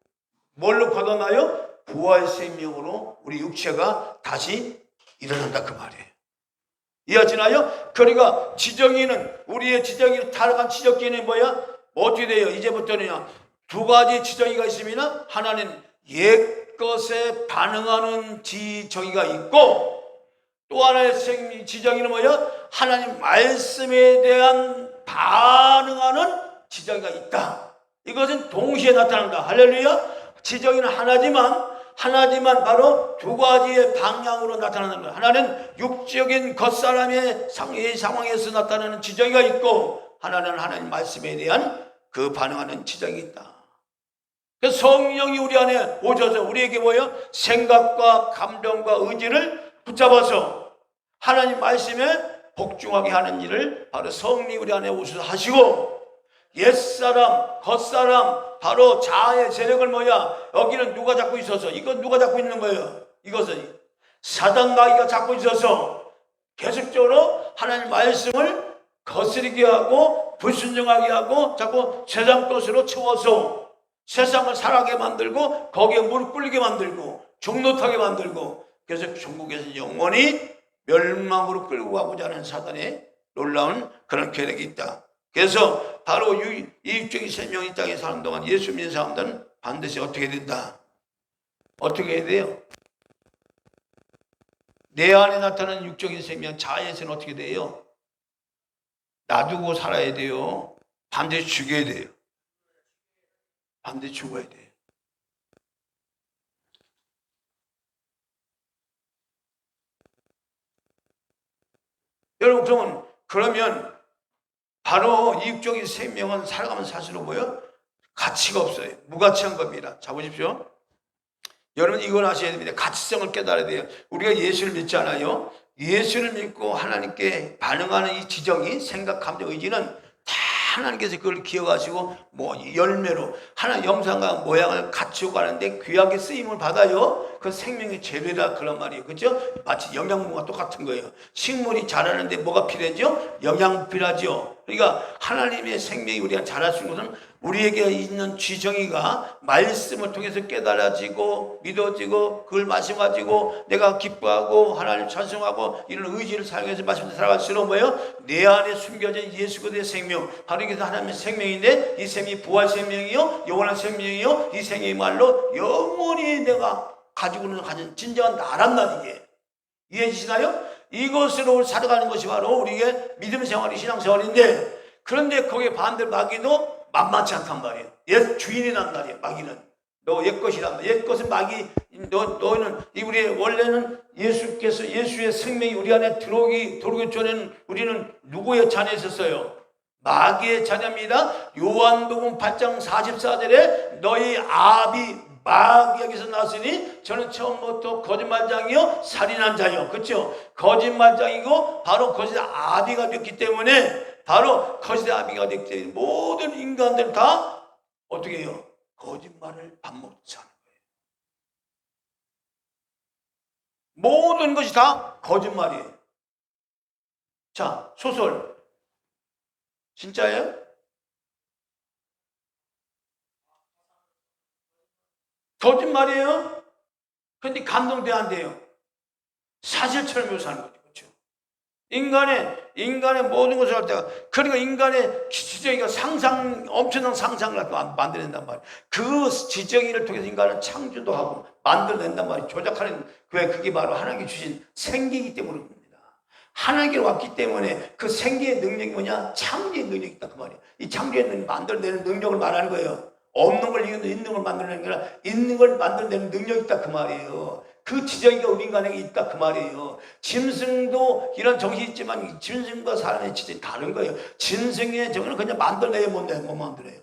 뭘로 걷어나요? 부활 생명으로 우리 육체가 다시 일어난다 그 말이에요. 이해하시나요? 그러니까 지정이는 우리의 지정이 타락한 지정기는 뭐야? 어떻게 돼요? 이제부터는 두 가지 지정이가 있으면 하나는 옛것에 반응하는 지정이가 있고 또 하나의 지정이는 뭐야? 하나님 말씀에 대한 반응하는 지정이가 있다. 이것은 동시에 나타난다. 할렐루야. 지정이는 하나지만 바로 두 가지의 방향으로 나타나는 거예요. 하나는 육적인 겉사람의 상황에서 나타나는 지정이가 있고 하나는 하나님 말씀에 대한 그 반응하는 지정이 있다. 그래서 성령이 우리 안에 오셔서 우리에게 뭐예요? 생각과 감정과 의지를 붙잡아서 하나님 말씀에 복종하게 하는 일을 바로 성령이 우리 안에 오셔서 하시고 옛사람, 겉사람, 바로 자아의 세력을 여기는 누가 잡고 있어서 이건 누가 잡고 있는 거예요? 이것은 사단 마귀가 잡고 있어서 계속적으로 하나님 말씀을 거스르게 하고 불순종하게 하고 자꾸 세상 것으로 채워서 세상을 살아게 만들고 거기에 무릎 꿇리게 만들고 종노타게 만들고 그래서 천국에서 영원히 멸망으로 끌고 가고자 하는 사단의 놀라운 그런 계획이 있다. 그래서 바로 이 육적인 생명이 이 땅에 사는 동안 예수 믿는 사람들은 반드시 어떻게 된다? 어떻게 해야 돼요? 내 안에 나타나는 육적인 생명, 자아에서는 어떻게 돼요? 놔두고 살아야 돼요. 반드시 죽여야 돼요. 반드시 죽어야 돼요. 여러분 그러면 바로 이 육적인 생명은 살아가면 살수록 가치가 없어요. 무가치한 겁니다. 자 보십시오. 여러분 이걸 아셔야 됩니다. 가치성을 깨달아야 돼요. 우리가 예수를 믿잖아요. 예수를 믿고 하나님께 반응하는 이 지정이 생각, 감정, 의지는 다 하나님께서 그걸 기억하시고 뭐 열매로 하나님 형상과 모양을 갖추고 가는데 귀하게 쓰임을 받아요. 그 생명의 재료다 그런 말이에요. 그렇죠? 마치 영양분과 똑같은 거예요. 식물이 자라는데 뭐가 필요하죠? 영양 필요하죠. 그러니까 하나님의 생명이 우리가 자랄 수 있는 것은 우리에게 있는 지정이가 말씀을 통해서 깨달아지고 믿어지고 그걸 마셔가지고 내가 기뻐하고 하나님 찬송하고 이런 의지를 사용해서 마시면서 살아갈수록 뭐예요? 내 안에 숨겨진 예수 그리스도의 생명, 바로 이게 하나님의 생명인데 이 생명이 부활 생명이요 영원한 생명이요 이 생명이 말로 영원히 내가 가지고는 가진 진정한 나란 말이게 이해지시나요? 이것으로 살아가는 것이 바로 우리의 믿음 생활이 신앙 생활인데, 그런데 거기에 반대로 마귀도 만만치 않단 말이에요. 옛 주인이란 말이에요. 마귀는 너 옛 것이란 말이에요. 옛 것은 마귀 너는 우리의 원래는 예수께서 예수의 생명이 우리 안에 들어오기 전에는 우리는 누구의 자녀였었어요? 마귀의 자녀입니다. 요한복음 8장 44절에 너희 아비 마귀에게서 났으니 저는 처음부터 거짓말장이요 살인한 자요. 그렇죠? 거짓말장이고 바로 거짓 아비가 됐기 때문에 바로 거짓 아비가 됐기 때문에 모든 인간들 다 어떻게 해요? 거짓말을 밥 먹지 않는 거예요. 모든 것이 다 거짓말이에요. 자, 소설 진짜예요? 거짓말이에요? 근데 감동돼 안 돼요? 사실처럼 묘사하는 거죠. 그렇죠? 인간의 모든 것을 할 때가, 그러니까 인간의 지정이가 엄청난 상상을 만들어낸단 말이에요. 그 지정이를 통해서 인간은 창조도 하고 만들어낸단 말이에요. 조작하는, 그게 바로 하나님께 주신 생기이기 때문입니다. 하나님께 왔기 때문에 그 생기의 능력이 뭐냐? 창조의 능력이 있다 그 말이에요. 이 창조의 능력, 만들어내는 능력을 말하는 거예요. 없는 걸 있는 걸 만들어내는 게 아니라 있는 걸 만들어내는 능력이 있다 그 말이에요. 그 지정이가 우리 인간에게 있다 그 말이에요. 짐승도 이런 정신이 있지만 짐승과 사람의 지정이 다른 거예요. 짐승의 정신은 그냥 만들어내요. 못 만들어내요.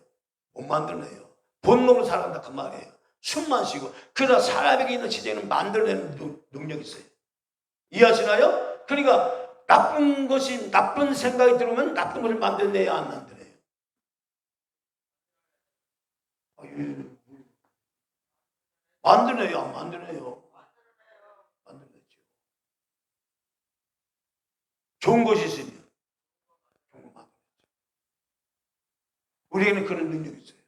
못 만들어내요. 본능으로 살아간다 그 말이에요. 숨만 쉬고. 그러나 사람에게 있는 지정은 만들어내는 능력이 있어요. 이해하시나요? 그러니까 나쁜 생각이 들어오면 나쁜 것을 만들어내야 안 만들어내요. 만들어내요, 안 만들어내요? 만들어내죠. 좋은 것이 있으면 좋은 거 만들어내죠. 우리에게는 그런 능력이 있어요.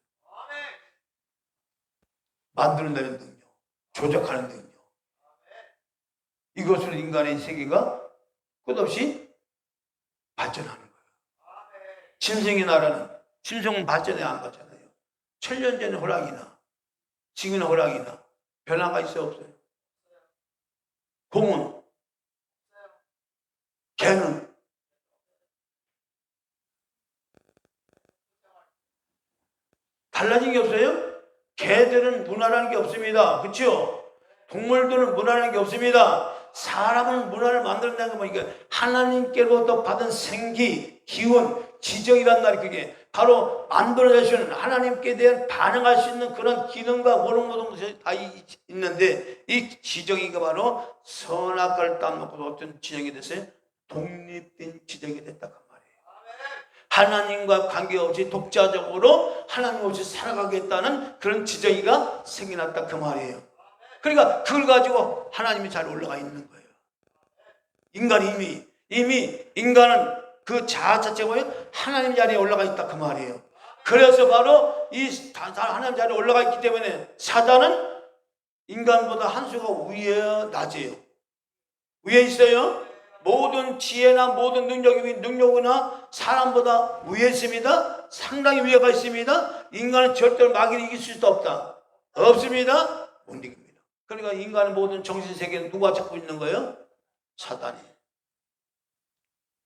만들어내는 능력, 조작하는 능력. 이것으로 인간의 세계가 끝없이 발전하는 거예요. 짐승의 나라는, 짐승은 발전해 안 가잖아요. 1000년 전의 호랑이나 지금의 호랑이나 변화가 있어요, 없어요? 곰은, 개는, 달라진 게 없어요? 개들은 문화라는 게 없습니다. 그렇죠? 동물들은 문화라는 게 없습니다. 사람은 문화를 만들어낸다는 거 보니까 하나님께로부터 받은 생기, 기운, 지정이란 말이 그게 바로 만들어내시는 하나님께 대한 반응할 수 있는 그런 기능과 모든 것이 다 있는데, 이 지정이가 바로 선악과를 따먹고 어떤 지정이 됐어요? 독립된 지정이 됐다 그 말이에요. 하나님과 관계없이 독자적으로 하나님 없이 살아가겠다는 그런 지정이가 생겨났다 그 말이에요. 그러니까 그걸 가지고 하나님이 잘 올라가 있는 거예요. 인간이 이미 인간은 그 자아 자체가 하나님 자리에 올라가 있다 그 말이에요. 그래서 바로 이 하나님 자리에 올라가 있기 때문에 사단은 인간보다 한 수가 위에 낮아요. 위에 있어요. 모든 지혜나 모든 능력이나 사람보다 위에 있습니다. 상당히 위에가 있습니다. 인간은 절대로 마귀를 이길 수도 없다. 없습니다. 못 이깁니다. 그러니까 인간의 모든 정신세계는 누가 잡고 있는 거예요? 사단이.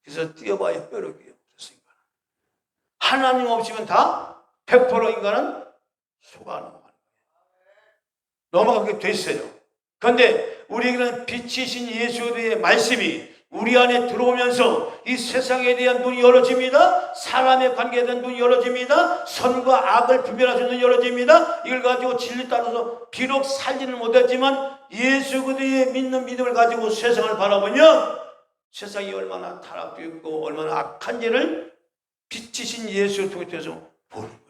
그래서 뛰어봐야 뼈력이에요. 하나님 없이면 다 100% 인간은 속아 넘어가는 거예요. 넘어가게 됐어요. 그런데 우리에게는 빛이신 예수의 말씀이 우리 안에 들어오면서 이 세상에 대한 눈이 열어집니다. 사람의 관계에 대한 눈이 열어집니다. 선과 악을 분별할 수 있는 눈이 열어집니다. 이걸 가지고 진리 따라서 비록 살지는 못했지만 예수 그리스도의 믿는 믿음을 가지고 세상을 바라보면 세상이 얼마나 타락되어 있고 얼마나 악한지를 빛이신 예수를 통해서 보는 거예요.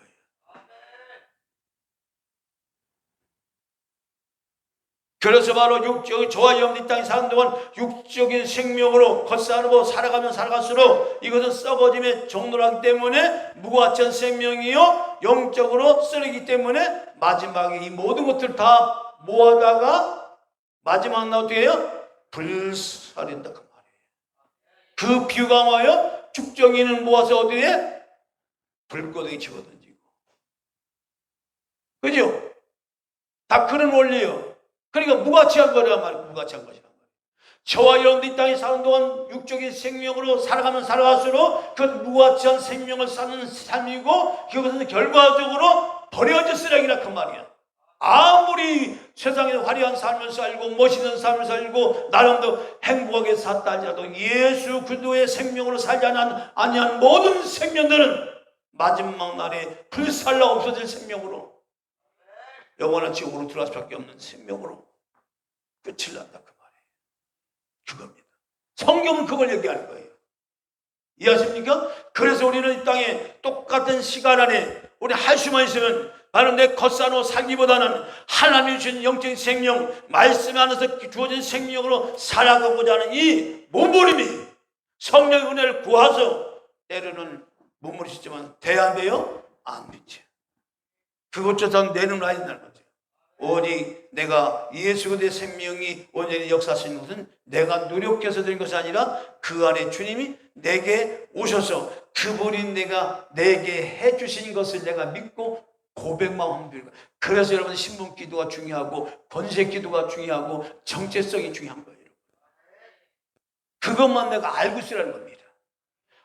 그래서 바로 육적, 저와 여러분이 땅에 사는 동안 육적인 생명으로 겉사르고 살아가면 살아갈수록 이것은 썩어짐의 종로하기 때문에 무가치한 생명이요 영적으로 쓰레기 때문에 마지막에 이 모든 것들을 다 모아다가 마지막 나 어떻게 해요? 불살인다 그 말이에요. 그 비유가 뭐예요? 죽정이는 모아서 어디에? 불고덩이 집어던지고. 그죠? 다 그런 원리예요. 그러니까 무가치한 거란 말이에요. 무가치한 것이란 말이에요. 저와 여러분들 이 땅에 사는 동안 육적인 생명으로 살아가면 살아갈수록 그 무가치한 생명을 사는 삶이고 그것은 결과적으로 버려진 쓰레기라 그 말이야. 아무리 세상에 화려한 삶을 살고 멋있는 삶을 살고 나름대로 행복하게 샀다 할지라도 예수 그리스도의 생명으로 살지 아니한 모든 생명들은 마지막 날에 불살라 없어질 생명으로 영원한 지옥으로 들어갈 수밖에 없는 생명으로 끝을 난다 그 말이에요. 그겁니다. 성경은 그걸 얘기하는 거예요. 이해하십니까? 그래서 우리는 이 땅에 똑같은 시간 안에 우리 할 수만 있으면 바로 내 겉사노 살기보다는 하나님이 주신 영적인 생명 말씀 안에서 주어진 생명으로 살아가고자 하는 이 몸부림이 성령의 은혜를 구하서 때로는 몸부림이지만 돼야 안 돼요? 안 되죠. 그것조차 내놓아야 된다는 거죠. 오직 내가 예수 그리스도의 생명이 온전히 역사하시는 것은 내가 노력해서 된 것이 아니라 그 안에 주님이 내게 오셔서 그분이 내게 해주신 것을 내가 믿고 고백만 하면 되는 거예요. 그래서 여러분 신분 기도가 중요하고 번색 기도가 중요하고 정체성이 중요한 거예요. 그것만 내가 알고 있으라는 겁니다.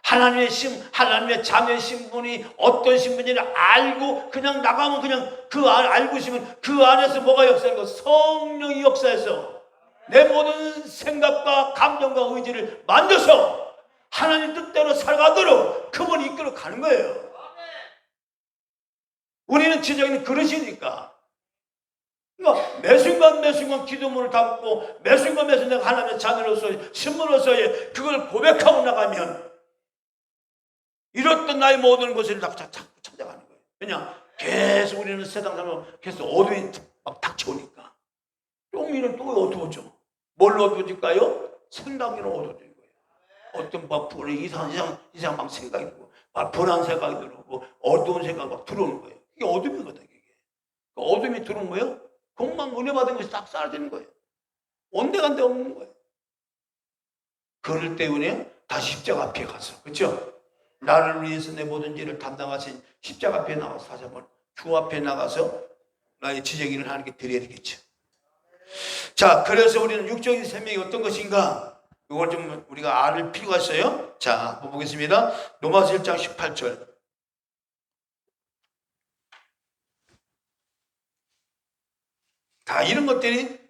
하나님의 자녀의 신분이 어떤 신분인지를 알고 그냥 나가면 그냥 알고 있으면 그 안에서 뭐가 역사하는 거? 성령이 역사해서 내 모든 생각과 감정과 의지를 만져서 하나님 뜻대로 살아가도록 그분이 이끌어 가는 거예요. 우리는 지적인 그릇이니까. 그러니까 매 순간 기도문을 담고 매 순간 내가 하나님의 자녀로서 신분으로서의 그걸 고백하고 나가면 이렇던 나의 모든 것을 자꾸 찾아가는 거예요. 그냥 계속 우리는 세상 살면 계속 어둠이 막 닥쳐오니까 좀 이런 또 어두워져. 뭘로 어두워질까요? 생각으로 어두워지는 거예요. 어떤 막 이상 막 생각이 들고 막 불안 생각이 들고 어두운 생각이 막 들어오는 거예요. 이게 어둠이거든요. 이게. 어둠이 들어온 거예요. 공만 은혜 받은 것이 딱 사라지는 거예요. 온데간데 없는 거예요. 그럴 때문에 다시 십자가 앞에 가서 그렇죠? 나를 위해서 내 모든 죄를 담당하신 십자가 앞에 나가서 다시 한번 주 앞에 나가서 나의 지적인을 하나님께 드려야 되겠죠. 자, 그래서 우리는 육적인 생명이 어떤 것인가? 이걸 좀 우리가 알을 필요가 있어요. 자, 한번 보겠습니다. 로마서 1장 18절. 다 이런 것들이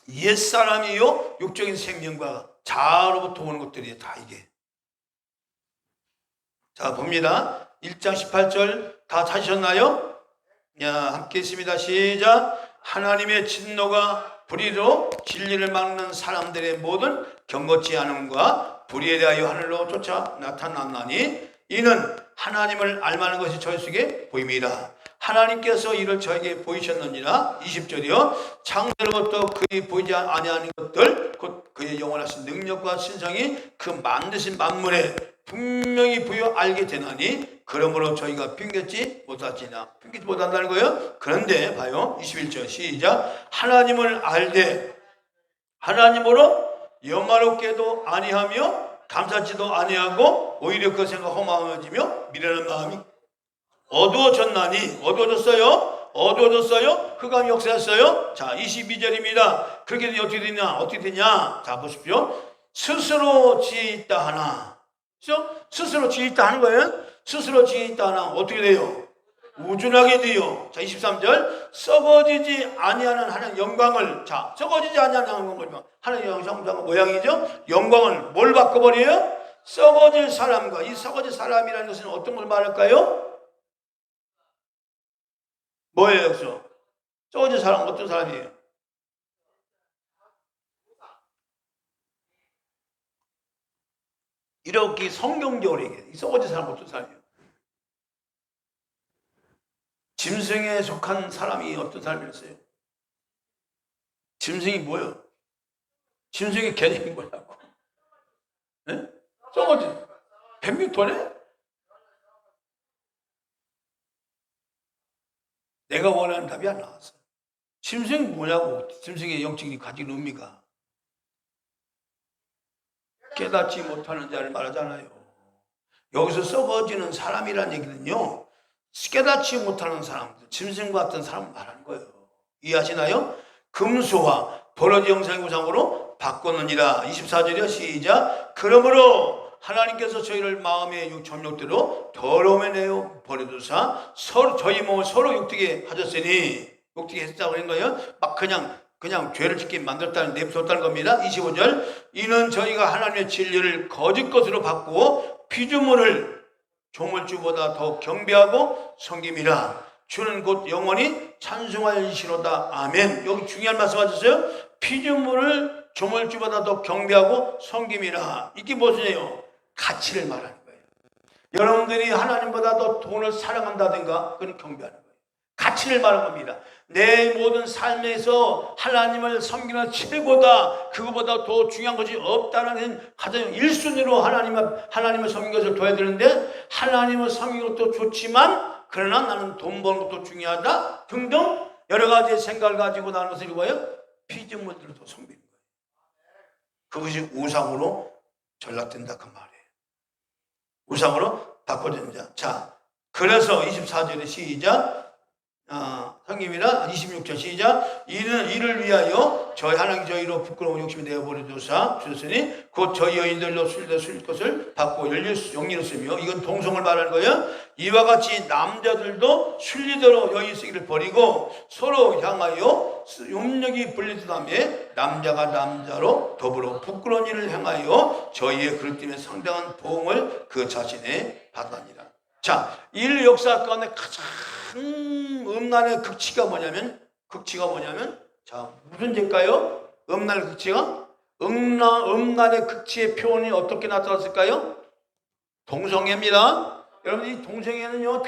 옛사람이요 육적인 생명과 자아로부터 오는 것들이에요. 다 이게. 자, 봅니다. 1장 18절 다 찾으셨나요? 야, 함께 있습니다. 시작. 하나님의 진노가 불의로 진리를 막는 사람들의 모든 경고치 않음과 불의에 대하여 하늘로 쫓아 나타났나니 이는 하나님을 알만한 것이 저희 속에 보입니다. 하나님께서 이를 저에게 보이셨느니라. 20절이요. 창세로부터 그의 보이지 아니하는 것들 곧 그의 영원하신 능력과 신성이 그 만드신 만물에 분명히 부여 알게 되나니 그러므로 저희가 핑계지 못하지나 핑계지 못한다는 거예요. 그런데 봐요. 21절 시작. 하나님을 알되 하나님으로 영화롭게도 아니하며 감사치도 아니하고 오히려 그 생각 허망해지며 미련한 마음이 어두워졌나니 어두워졌어요. 흑암이 역사했어요. 자, 22절입니다. 그렇게 되니 어떻게 되냐? 자, 보십시오. 스스로 지혜 있다 하나. 그렇죠? 스스로 지혜 있다 하는 거예요. 스스로 지혜 있다 하나 어떻게 돼요? 우준하게 되어, 자 23절, 썩어지지 아니하는 하나님 영광을, 자 썩어지지 아니하는 영광을, 하나님 영광 모양이죠. 영광을 뭘 바꿔버려요? 썩어질 사람과, 이 썩어질 사람이라는 것은 어떤 걸 말할까요? 뭐예요 여기서? 썩어질 사람은 어떤 사람이에요? 이렇게 성경적으로 얘기해요. 이 썩어질 사람은 어떤 사람이에요? 짐승에 속한 사람이 어떤 사람이었어요? 짐승이 뭐예요? 짐승의 개념이 뭐냐고? 네? 썩어진 뱀미토네? 내가 원하는 답이 안 나왔어. 짐승이 뭐냐고? 짐승의 영적인 가진 의미가 깨닫지 못하는 자를 말하잖아요. 여기서 썩어지는 사람이라는 얘기는요, 깨닫지 못하는 사람들, 짐승과 같은 사람을 말하는 거예요. 이해하시나요? 금수와 버러지 형상의 우상으로 바꿨느니라. 24절이요. 시작. 그러므로 하나님께서 저희를 마음의 정욕대로 더러움에 내어 버려두사 서로 저희 몸을 서로 욕되게 하셨으니, 욕되게 했다고 하는 거예요. 막 그냥 죄를 짓게 만들었다는, 내비뒀다는 겁니다. 25절. 이는 저희가 하나님의 진리를 거짓 것으로 바꾸고 피조물을 조물주보다 더 경배하고 섬김이라. 주는 곧 영원히 찬송하시로다. 아멘. 여기 중요한 말씀 하셨어요. 피조물을 조물주보다 더 경배하고 섬김이라. 이게 무엇이에요? 가치를 말하는 거예요. 여러분들이 하나님보다 더 돈을 사랑한다든가, 그건 경배하는 거예요. 가치를 말하는 겁니다. 내 모든 삶에서 하나님을 섬기는 최고다, 그거보다 더 중요한 것이 없다는 가장 1순위로 하나님을 섬기는 것을 둬야 되는데, 하나님을 섬기는 것도 좋지만 그러나 나는 돈 버는 것도 중요하다 등등 여러 가지 생각을 가지고 나는 것을 뭐예요? 피조물들을 더 섬기는 거예요. 그것이 우상으로 전락된다 그 말이에요. 우상으로 바꿔진다. 자, 그래서 24절에 시작. 성김이라 26절 시작. 이를 위하여 저희 하나님 저희로 부끄러운 욕심이 내어버려두사 주셨으니 곧 저희 여인들로 술 것을 받고 영리로 쓰며, 이건 동성을 말하는 거예요. 이와 같이 남자들도 순리대로 여인 쓰기를 버리고 서로 향하여 욕력이 분리되다며 남자가 남자로 더불어 부끄러운 일을 행하여 저희의 그릇 때문에 상당한 보응을 그 자신에 받으니라. 자, 일 역사 가운데 가장 음란의 극치가 뭐냐면, 자, 무슨 죄일까요? 음란의 극치가? 음란의 극치의 표현이 어떻게 나타났을까요? 동성애입니다. 여러분, 이 동성애는요,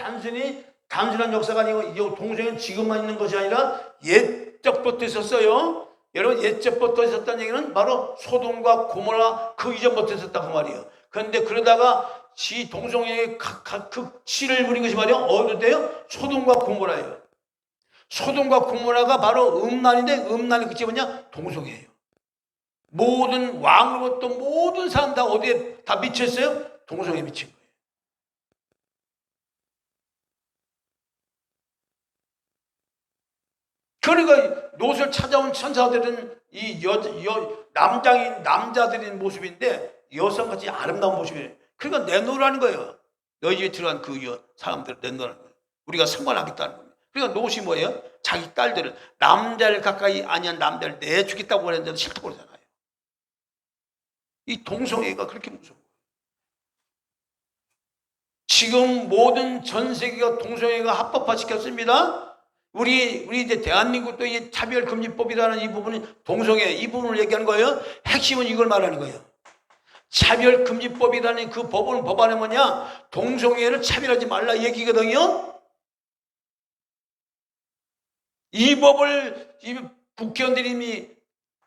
단순한 역사가 아니고, 이 동성애는 지금만 있는 것이 아니라 옛적부터 있었어요. 여러분, 옛적부터 있었다는 얘기는 바로 소돔과 고모라 그 이전부터 있었다고 말이에요. 그런데 그러다가 동성애의 극치를 부린 것이 말이에요. 어느 때요? 소돔과 고모라예요. 소돔과 고모라가 바로 음란인데, 음란의 극치가 뭐냐? 동성애예요. 모든 왕으로부터 모든 사람 다 어디에 다 미쳤어요? 동성애에 미친 거예요. 그러니까 롯을 찾아온 천사들은 이 남자들인 모습인데 여성같이 아름다운 모습이에요. 그러니까 내놓으라는 거예요. 너희 집에 들어간 그 사람들을 내놓으라는 거예요. 우리가 상관하겠다는 겁니다. 그러니까 롯이 뭐예요? 자기 딸들을, 남자를 가까이 아니한 남자를 내주겠다고 했는데 싫다고 그러잖아요. 이 동성애가 그렇게 무서워요. 지금 모든 전 세계가 동성애가 합법화시켰습니다. 우리 이제 대한민국도 이 차별금지법이라는 이 부분이 동성애 이 부분을 얘기하는 거예요. 핵심은 이걸 말하는 거예요. 차별금지법이라는 그 법안에 뭐냐? 동성애를 차별하지 말라 이 얘기거든요. 이 법을 국회의원들이 이미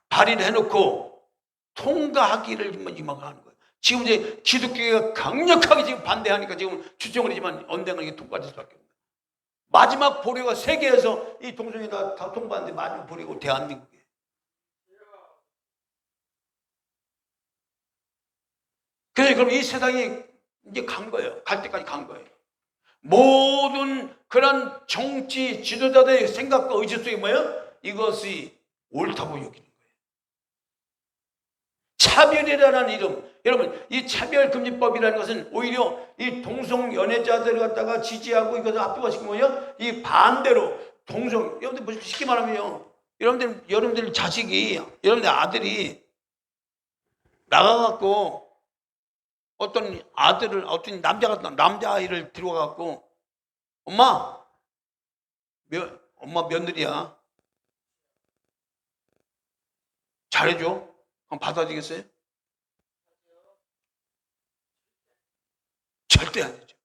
발의를 해놓고 통과하기를 희망하는 거예요. 지금 이제 기독교가 강력하게 지금 반대하니까 지금 추정을 하지만 언젠가 통과될 수밖에 없어요. 마지막 보류가 세계에서 이 동성애 다 통과하는데 마지막 보류가 대한민국이에요. 그래서 그럼 이 세상이 이제 간 거예요. 갈 때까지 간 거예요. 모든 그런 정치 지도자들의 생각과 의지 속에 뭐예요? 이것이 옳다고 여기는 거예요. 차별이라는 이름. 여러분, 이 차별금지법이라는 것은 오히려 이 동성연애자들을 갖다가 지지하고 이것을 앞두고 시킨 뭐예요? 이 반대로 여러분들 쉽게 말하면요, 여러분들 자식이, 여러분들 아들이 나가갖고 어떤 남자아이를 들어가갖고 엄마 며느리야, 잘해줘. 그럼 받아주겠어요? 절대 안 되죠.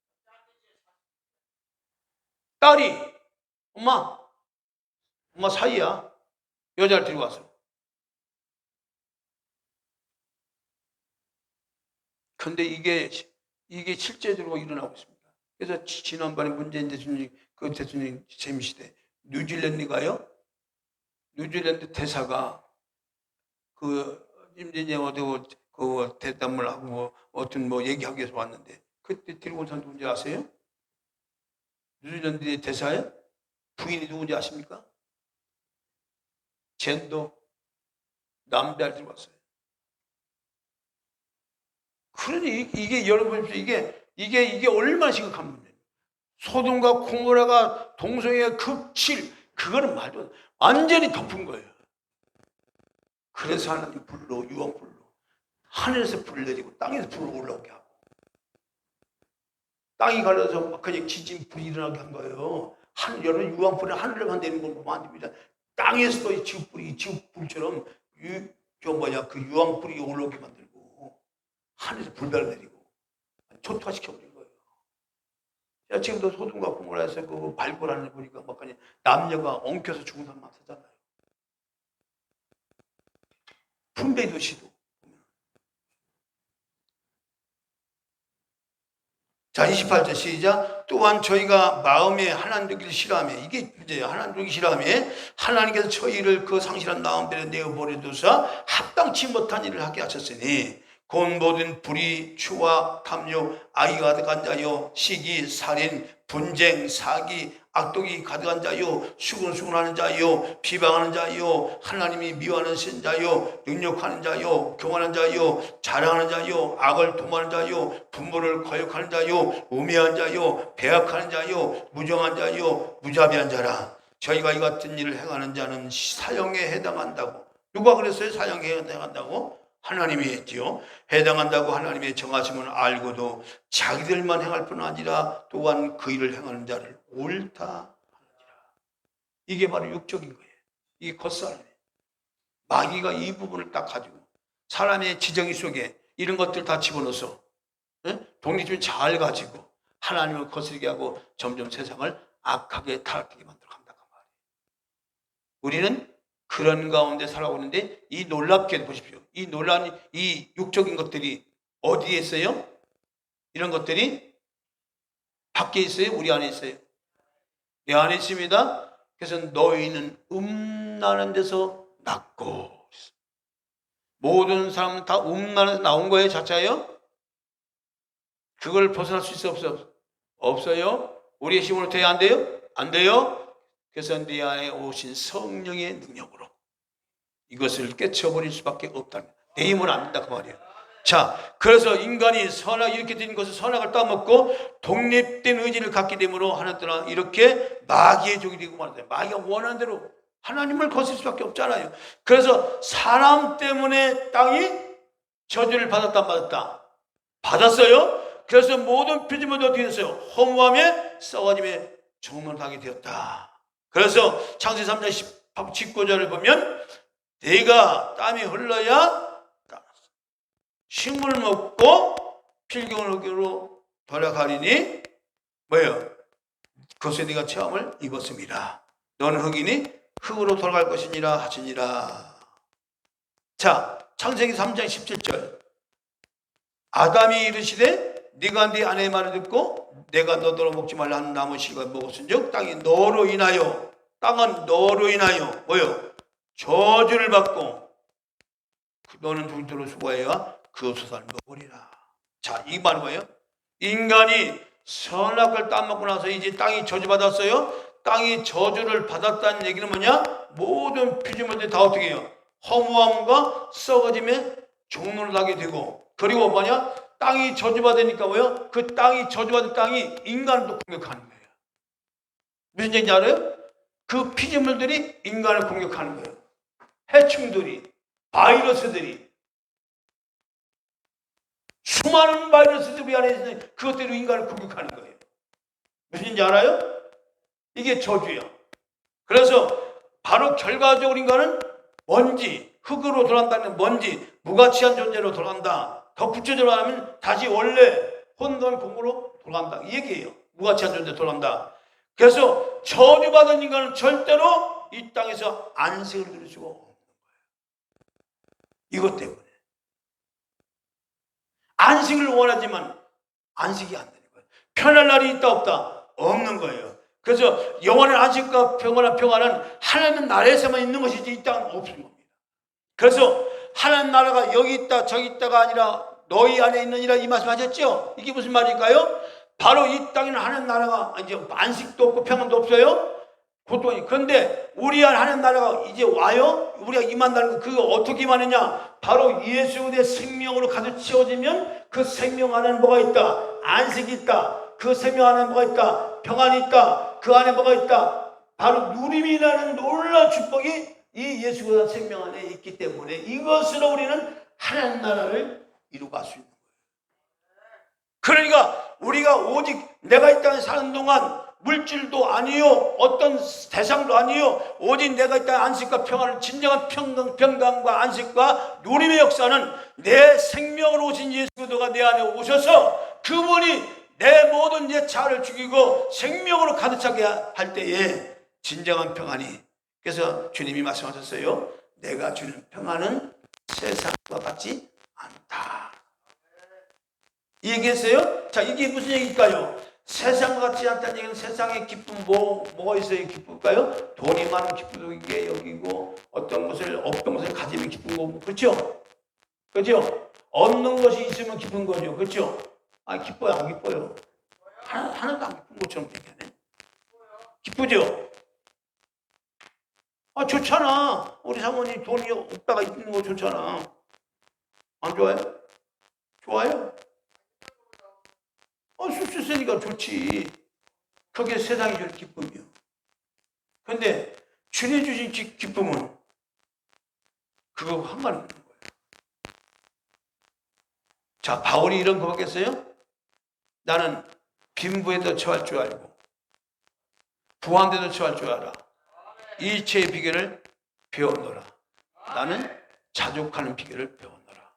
딸이 엄마 사이야, 여자를 데리고 왔어. 근데 이게 실제적으로 일어나고 있습니다. 그래서 지난번에 문재인 대통령 재임시대 뉴질랜드 대사가 임진왜란하고 그 대담을 하고 어떤 얘기하기 위해서 왔는데, 그때 데리고 온 사람 누군지 아세요? 뉴질랜드의 대사의 부인이 누군지 아십니까? 젠더 남자를 데리고 왔어요. 그러니 이게 여러분, 이게 얼마나 심각한 문제예요. 소돔과 고모라가 동성애의 극칠, 그거는 말도 완전히 덮은 거예요. 그래서 하나님 유황불로 하늘에서 불을 내리고 땅에서 불을 올라오게 하고, 땅이 갈라서 그냥 지진불이 일어나게 한 거예요. 여러분, 유황불이 하늘에만 내리는 걸 보면 안 됩니다. 땅에서도 이 지옥불처럼 그 유황불이 올라오게 만들고 하늘에서 불달을 내리고 초토화시켜버린 거예요. 야, 지금도 소돔과 고모라에서 그 발굴하는 거 보니까 막 그냥 남녀가 엉켜서 죽은 사람 많잖아요. 분배 도시도. 자, 28절 시작. 또한 저희가 마음에 하나님 두기를 싫어하며, 이게 문제예요. 하나님 두기 싫어하며 하나님께서 저희를 그 상실한 마음대로 내어버려두사 합당치 못한 일을 하게 하셨으니 곧 모든 불의, 추와, 탐욕, 악의가 가득한 자요, 시기, 살인, 분쟁, 사기, 악독이 가득한 자요, 수군수군하는 자요, 비방하는 자요, 하나님이 미워하는 신자요, 능욕하는 자요, 교만한 자요, 자랑하는 자요, 악을 도모하는 자요, 부모를 거역하는 자요, 우매한 자요, 배악하는 자요, 무정한 자요, 무자비한 자라. 저희가 이 같은 일을 행하는 자는 사형에 해당한다고. 누가 그랬어요? 사형에 해당한다고? 하나님이 했지요. 해당한다고 하나님의 정하심을 알고도 자기들만 행할 뿐 아니라 또한 그 일을 행하는 자를 옳다 하느니라. 이게 바로 육적인 거예요. 이게 겉사람이에요. 마귀가 이 부분을 딱 가지고 사람의 지정의 속에 이런 것들 다 집어넣어서 독립주의 잘 가지고 하나님을 거스르게 하고 점점 세상을 악하게 타락하게 만들어 간다고 말이에요. 우리는 그런 가운데 살아오고 있는데, 이 놀랍게 보십시오. 이 놀라운 이 육적인 것들이 어디에 있어요? 이런 것들이 밖에 있어요? 우리 안에 있어요? 내 안에 있습니다. 그래서 너희는 음란한 데서 났고, 모든 사람은 다 음란한 데서 나온 거예요, 자체예요? 그걸 벗어날 수 있어, 없어요? 없어요. 우리의 힘으로 돼야 안 돼요? 안 돼요. 그래서 네 안에 오신 성령의 능력으로 이것을 깨쳐버릴 수밖에 없다는, 내 힘은 안 된다 그 말이에요. 자, 그래서 인간이 이렇게 된 것을 선악을 따먹고 독립된 의지를 갖게 되므로 하나님은 이렇게 마귀의 종이 되고 말합니다. 마귀가 원하는 대로 하나님을 거스를 수밖에 없잖아요. 그래서 사람 때문에 땅이 저주를 받았다 받았다? 받았어요. 그래서 모든 피조물도 어떻게 됐어요? 허무함에 썩어짐에 정멸하게 되었다. 그래서 창세기 3장 19절을 보면 내가 땀이 흘러야 식물을 먹고 필경을 흙으로 돌아가리니 뭐예요? 그것에 네가 체험을 입었습니다. 너는 흙이니 흙으로 돌아갈 것이니라 하시니라. 자, 창세기 3장 17절. 아담이 이르시되 네가 네 아내의 말을 듣고 내가 너더러 먹지 말라 하는 나무 실과 먹었은즉 땅은 너로 인하여 뭐요? 저주를 받고 너는 둘째로 수고해야 그 소산을 먹으리라. 자, 이 말은 뭐예요? 인간이 선악을 따먹고 나서 이제 땅이 저주받았어요. 땅이 저주를 받았다는 얘기는 뭐냐? 모든 피조물들이 다 어떻게 해요? 허무함과 썩어짐에 경륜을 하게 되고, 그리고 뭐냐? 땅이 저주받으니까 뭐요? 그 땅이 저주받은 땅이 인간을 또 공격하는 거예요. 무슨 얘기인지 알아요? 그 피조물들이 인간을 공격하는 거예요. 해충들이, 바이러스들이, 수많은 바이러스들이 안에 있는 그것들로 인간을 공격하는 거예요. 무슨 얘기인지 알아요? 이게 저주예요. 그래서 바로 결과적으로 인간은 먼지, 흙으로 돌아간다는 먼지, 무가치한 존재로 돌아간다. 더 구체적으로 하면 다시 원래 혼돈 공으로 돌아간다. 이 얘기예요. 무가치한 존재로 돌아간다. 그래서 저주받은 인간은 절대로 이 땅에서 안식을 누릴 수가 없는 거예요. 이것 때문에. 안식을 원하지만 안식이 안 되는 거예요. 편할 날이 있다 없다? 없는 거예요. 그래서 영원한 안식과 평안은 하나님 나라에서만 있는 것이지 이 땅은 없는 겁니다. 그래서 하나님 나라가 여기 있다 저기 있다가 아니라 너희 안에 있느니라 이 말씀 하셨죠? 이게 무슨 말일까요? 바로 이 땅에는 하나님 나라가 이제 안식도 없고 평안도 없어요. 고통이. 그런데 우리 안 하나님 나라가 이제 와요. 우리가 임한다는 거 그거 어떻게 임하느냐? 바로 예수 그리스도의 생명으로 가득 채워지면 그 생명 안에는 뭐가 있다? 안식이 있다. 그 생명 안에 뭐가 있다? 평안이 있다. 그 안에 뭐가 있다? 바로 누림이라는 놀라운 축복이 이 예수 그리스도의 생명 안에 있기 때문에 이것으로 우리는 하나님 나라를 이루갈 수 있는 거예요. 그러니까 우리가 오직 내가 이 땅에 사는 동안 물질도 아니요, 어떤 대상도 아니요, 오직 내가 이 땅에 안식과 평안을, 진정한 평강과 안식과 누림의 역사는 내 생명으로 오신 예수 그리스도가 내 안에 오셔서 그분이 내 모든 예차를 죽이고 생명으로 가득 차게 할 때에 진정한 평안이. 그래서 주님이 말씀하셨어요. 내가 주는 평안은 세상과 같지 않다. 이 얘기했어요? 자, 이게 무슨 얘기일까요? 세상과 같지 않다는 얘기는 세상의 기쁨 뭐가 있어야 기쁠까요? 돈이 많은 기쁨도 이게 여기고 어떤 것을 없던 것을 가지면 기쁜 거고, 그렇죠? 그렇죠? 얻는 것이 있으면 기쁜 거죠, 그렇죠? 아, 기뻐요, 안 기뻐요? 하나도 안 기쁜 것처럼 얘기하네. 기쁘죠? 아, 좋잖아. 우리 사모님 돈이 없다가 있는 거 좋잖아. 안 좋아요? 좋아요? 쑥 쓰니까 좋지. 그게 세상이 주는 기쁨이요. 그런데 주님 주신 기쁨은 그거 상관없는 거예요. 자, 바울이 이런 거 하겠어요? 나는 빈부에도 처할 줄 알고 부한데도 처할 줄 알아. 이체의 비결을 배웠노라. 나는 자족하는 비결을 배웠노라.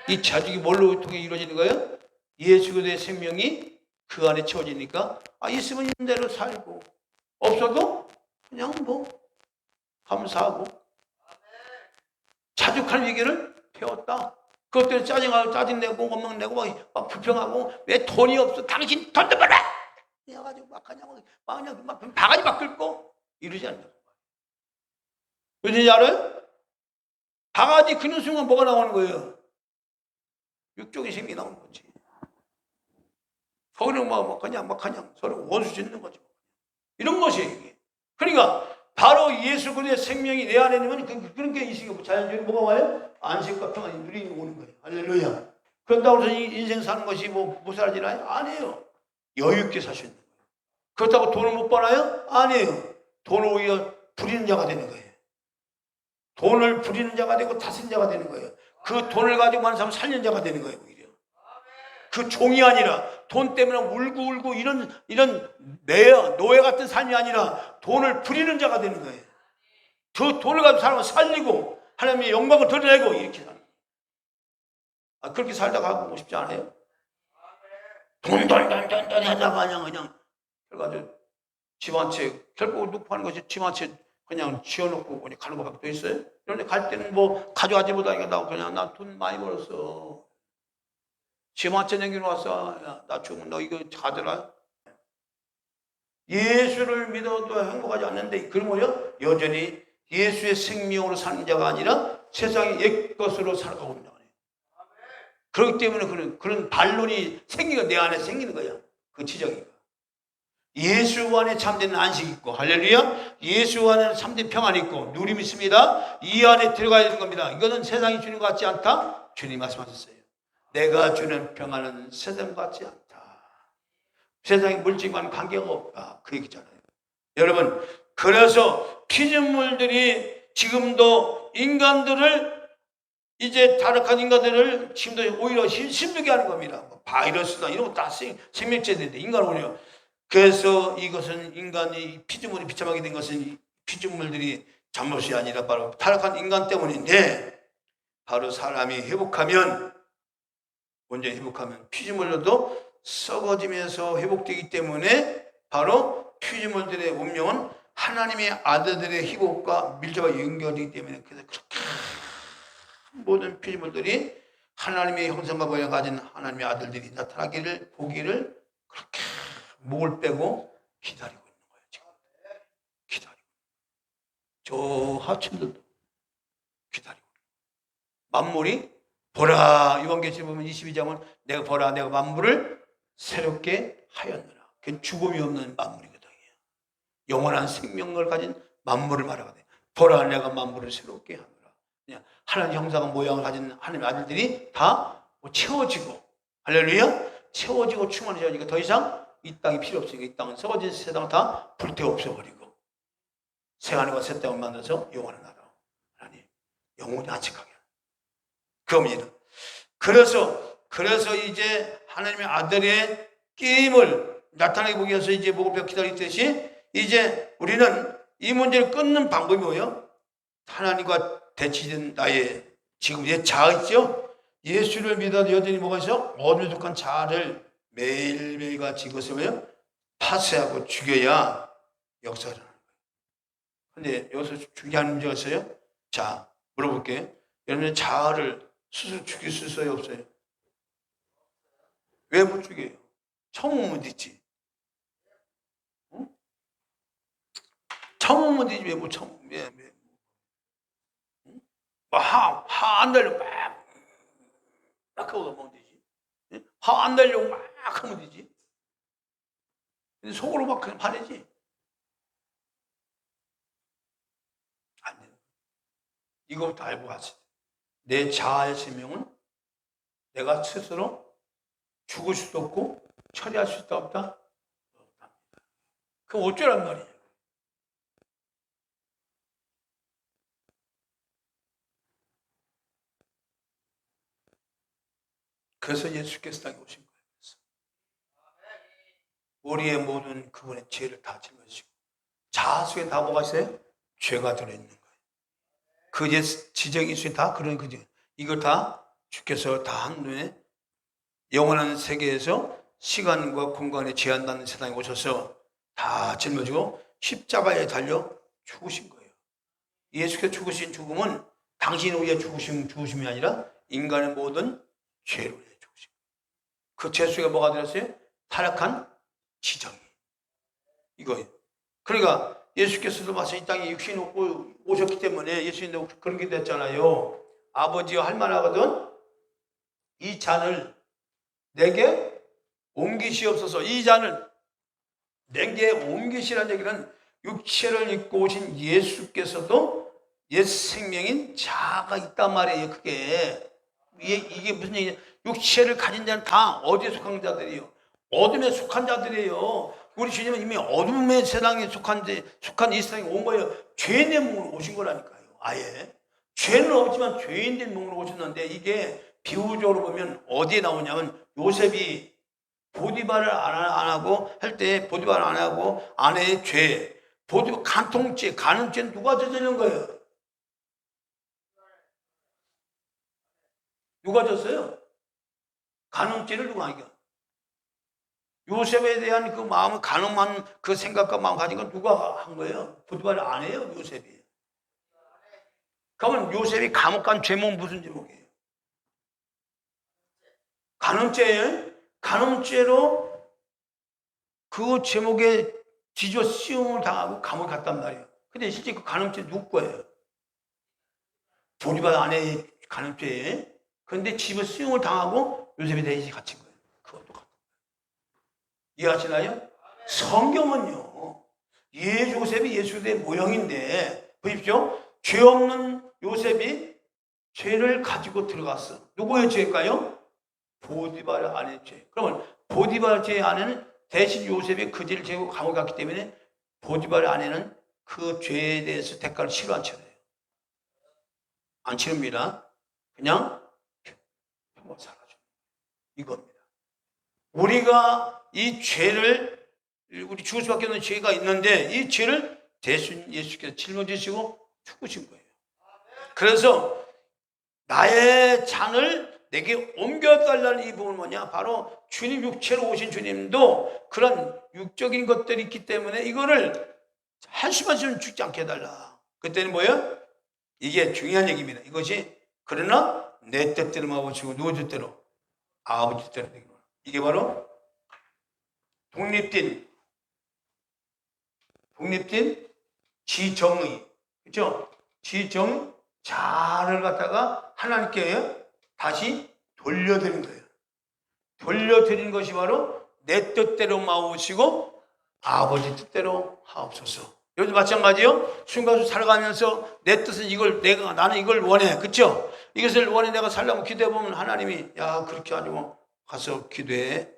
이 자족이 뭘로 통해 이루어지는 거예요? 예수 그리스도의 생명이 그 안에 채워지니까 있으면 있는 대로 살고 없어도 그냥 감사하고 자족하는 비결을 배웠다. 그것 때문에 짜증내고 원망내고 막 불평하고 왜 돈이 없어? 당신 돈 좀 벌어! 이래가지고 막 그냥 막 바가지 막 긁고 이러지 않는다. 왠지 알아요? 바가지 그는 순간 뭐가 나오는 거예요? 육적인 힘이 나오는 거지. 거기는 그냥 서로 원수 짓는 거죠. 이런 것이에요, 이게. 그러니까 바로 예수 그리스도의 생명이 내 안에 있는 건 그런 게 있으니까 자연적으로 뭐가 와요? 안식과 평안이 누리는 오는 거예요. 할렐루야. 그렇다고 해서 인생 사는 것이 못 살아지나요? 아니에요. 여유 있게 살 수 있는 거예요. 그렇다고 돈을 못 벌어요? 아니에요. 돈을 오히려 부리는 자가 되는 거예요. 돈을 부리는 자가 되고 다스리는 자가 되는 거예요. 그 돈을 가지고 많은 사람은 살리는 자가 되는 거예요, 오히려. 그 종이 아니라 돈 때문에 울고 이런 노예 같은 삶이 아니라 돈을 부리는 자가 되는 거예요. 그 돈을 가지고 사람을 살리고 하나님의 영광을 드러내고 이렇게 사는 거예요. 그렇게 살다가 하고 싶지 않아요? 돈 하다가 그냥 그래가지고 집 한 채 결국 놓고 하는 것이 집 한 채 그냥 지어놓고 가는 것밖에 더 있어요? 그런데 갈 때는 가져가지 못하니까 나 돈 많이 벌었어. 집 한 채 남기고 왔어. 야, 나 죽으면 너 이거 가져라. 예수를 믿어도 행복하지 않는데 그런 거요? 여전히 예수의 생명으로 사는 자가 아니라 세상의 옛것으로 살아가고 있는 거예요. 그렇기 때문에 그런 반론이 내 안에 생기는 거야. 그 지적이. 예수 안에 참된 안식이 있고, 할렐루야, 예수 안에 참된 평안이 있고 누림이 있습니다. 이 안에 들어가야 되는 겁니다. 이거는 세상이 주는 것 같지 않다? 주님 말씀하셨어요. 내가 주는 평안은 세상 같지 않다. 세상의 물질과는 관계가 없다. 그 얘기잖아요. 여러분, 그래서 피조물들이 지금도 인간들을, 이제 타락한 인간들을 지금도 오히려 힘들게 하는 겁니다. 바이러스나 이런 거 다 생명체들인데 인간은 오히려. 그래서 이것은 인간이 피조물이 비참하게 된 것은 피조물들이 잘못이 아니라 바로 타락한 인간 때문인데, 바로 사람이 회복하면, 먼저 회복하면 피조물들도 썩어지면서 회복되기 때문에 바로 피조물들의 운명은 하나님의 아들들의 회복과 밀접하게 연결되기 때문에, 그래서 그렇게 모든 피조물들이 하나님의 형상과 모양을 가진 하나님의 아들들이 나타나기를 보기를 그렇게 목을 빼고 기다리고 있는 거예요. 지금 기다리고, 저 하층들도 기다리고, 만물이 보라, 요한계시록 보면 22장은 내가 보라, 내가 만물을 새롭게 하였느라. 그건 죽음이 없는 만물이거든요. 영원한 생명을 가진 만물을 말하거든요. 보라, 내가 만물을 새롭게 하느라. 그냥 하나님 형상과 모양을 가진 하나님의 아들들이 다 채워지고, 할렐루야, 채워지고 충만해지니까 더 이상 이 땅이 필요 없으니까 이 땅은 썩어진 세상을 다 불태워 없애버리고 새 하늘과 새 땅을 만들어서 영원한 나라 하나님 영원히 안식하게 그겁니다. 그래서 이제 하나님의 아들의 게임을 나타나게 보기 위해서 이제 목을 펴 기다리듯이 이제 우리는 이 문제를 끊는 방법이 뭐예요? 하나님과 대치된 나의 지금 옛 자아 있죠? 예수를 믿어도 여전히 뭐가 있어? 어둠에 속한 자아를 매일매일 같이 그것을 뭐예요? 파쇄하고 죽여야 역사를 하는 거예요. 근데 여기서 중요한 문제가 있어요. 자, 물어볼게요. 여러분 자아를 스스로 죽일 수 있어요, 없어요? 왜 못 죽여요? 처음은 되지. 응? 처음은 되지 왜 못 처음? 왜? 응? 화 안 달려 막 하고 가면 되지. 응? 화 안 달려고 막 하면 되지. 근데 속으로 막 그냥 화내지. 안 돼. 이거부터 알고 가세요. 내 자아의 생명은 내가 스스로 죽을 수도 없고 처리할 수도 없다. 그럼 어쩌란 말이에요? 그래서 예수께서 땅에 오신 거예요. 우리의 모든 그분의 죄를 다 짊어지고 자아 속에 다 뭐가 있어요? 죄가 들어있는 거예요. 그 지정이 속에 다 그런 그죠. 이걸 다 주께서 다 한눈에 영원한 세계에서 시간과 공간에 제한받는 세상에 오셔서 다 짊어지고 십자가에 달려 죽으신 거예요. 예수께서 죽으신 죽음은 당신을 위해 죽으심이 아니라 인간의 모든 죄로 위해 죽으신 거예요. 그 죄 속에 뭐가 들었어요? 타락한 지정이 이거예요. 그러니까 예수께서도 마치 이 땅에 육신 입고 오셨기 때문에 예수님도 그런 게 됐잖아요. 아버지와 할 만하거든 이 잔을 내게 옮기시옵소서. 이 잔을 내게 옮기시라는 얘기는 육체를 입고 오신 예수께서도 옛 생명인 자아가 있단 말이에요. 그게 이게 무슨 얘기냐? 육체를 가진 자는 다 어디에 속한 자들이에요? 어둠에 속한 자들이에요. 우리 주님은 이미 어둠의 세상에 속한 이 세상에 온 거예요. 죄인의 몸으로 오신 거라니까요. 아예 죄는 없지만 죄인된 몸으로 오셨는데 이게 비유적으로 보면 어디에 나오냐면 요셉이 보디발을 안 하고 할 때 보디발을 안 하고 아내의 죄, 보디발 간통죄, 간음죄는 누가 저지른 거예요? 누가 졌어요? 간음죄를 누가 하니까? 요셉에 대한 그 마음을 간음한 그 생각과 마음 가진 건 누가 한 거예요? 보디발을 안 해요, 요셉이. 그러면 요셉이 감옥 간 죄목은 무슨 제목이에요? 간음죄예요? 간음죄로 그 제목에 뒤져 씌움을 당하고 감옥에 갔단 말이에요. 근데 실제 그 간음죄 누구 거예요? 보디발 아내의 간음죄에. 그런데 집에 수용을 당하고 요셉이 대신 갇힌 거예요. 그것도 같은 거예요. 이해하시나요? 성경은요, 요셉이 예수의 모형인데, 보십시오. 죄 없는 요셉이 죄를 가지고 들어갔어. 누구의 죄일까요? 보디발 아내의 죄. 그러면 보디발 죄 아내는 대신 요셉이 그 죄를 지고 감옥에 갔기 때문에 보디발 아내는 그 죄에 대해서 대가를 치료 안 치러요. 안 치릅니다. 그냥 평범 살아줘. 이겁니다. 우리가 이 죄를, 우리 죽을 수밖에 없는 죄가 있는데 이 죄를 대신 예수께서 짊어지시고 죽으신 거예요. 그래서 나의 잔을 내게 옮겨달라는 이 부분은 뭐냐? 바로 주님 육체로 오신 주님도 그런 육적인 것들이 있기 때문에 이거를 한숨한숨 죽지 않게 해달라. 그때는 뭐예요? 이게 중요한 얘기입니다. 이것이 그러나 내 뜻대로 마주치고 누구 뜻대로? 아버지 뜻대로 되기 바랍니다. 이게 바로 독립된 지정의, 그렇죠? 지정 자를 갖다가 하나님께 다시 돌려드린 거예요. 돌려드린 것이 바로 내 뜻대로 마오시고 아버지 뜻대로 하옵소서. 여기도 마찬가지요. 순간수 살아가면서 내 뜻은 이걸 나는 이걸 원해, 그렇죠? 이것을 원해 내가 살려면 기도해 보면 하나님이 야 그렇게 아니고 가서 기도해,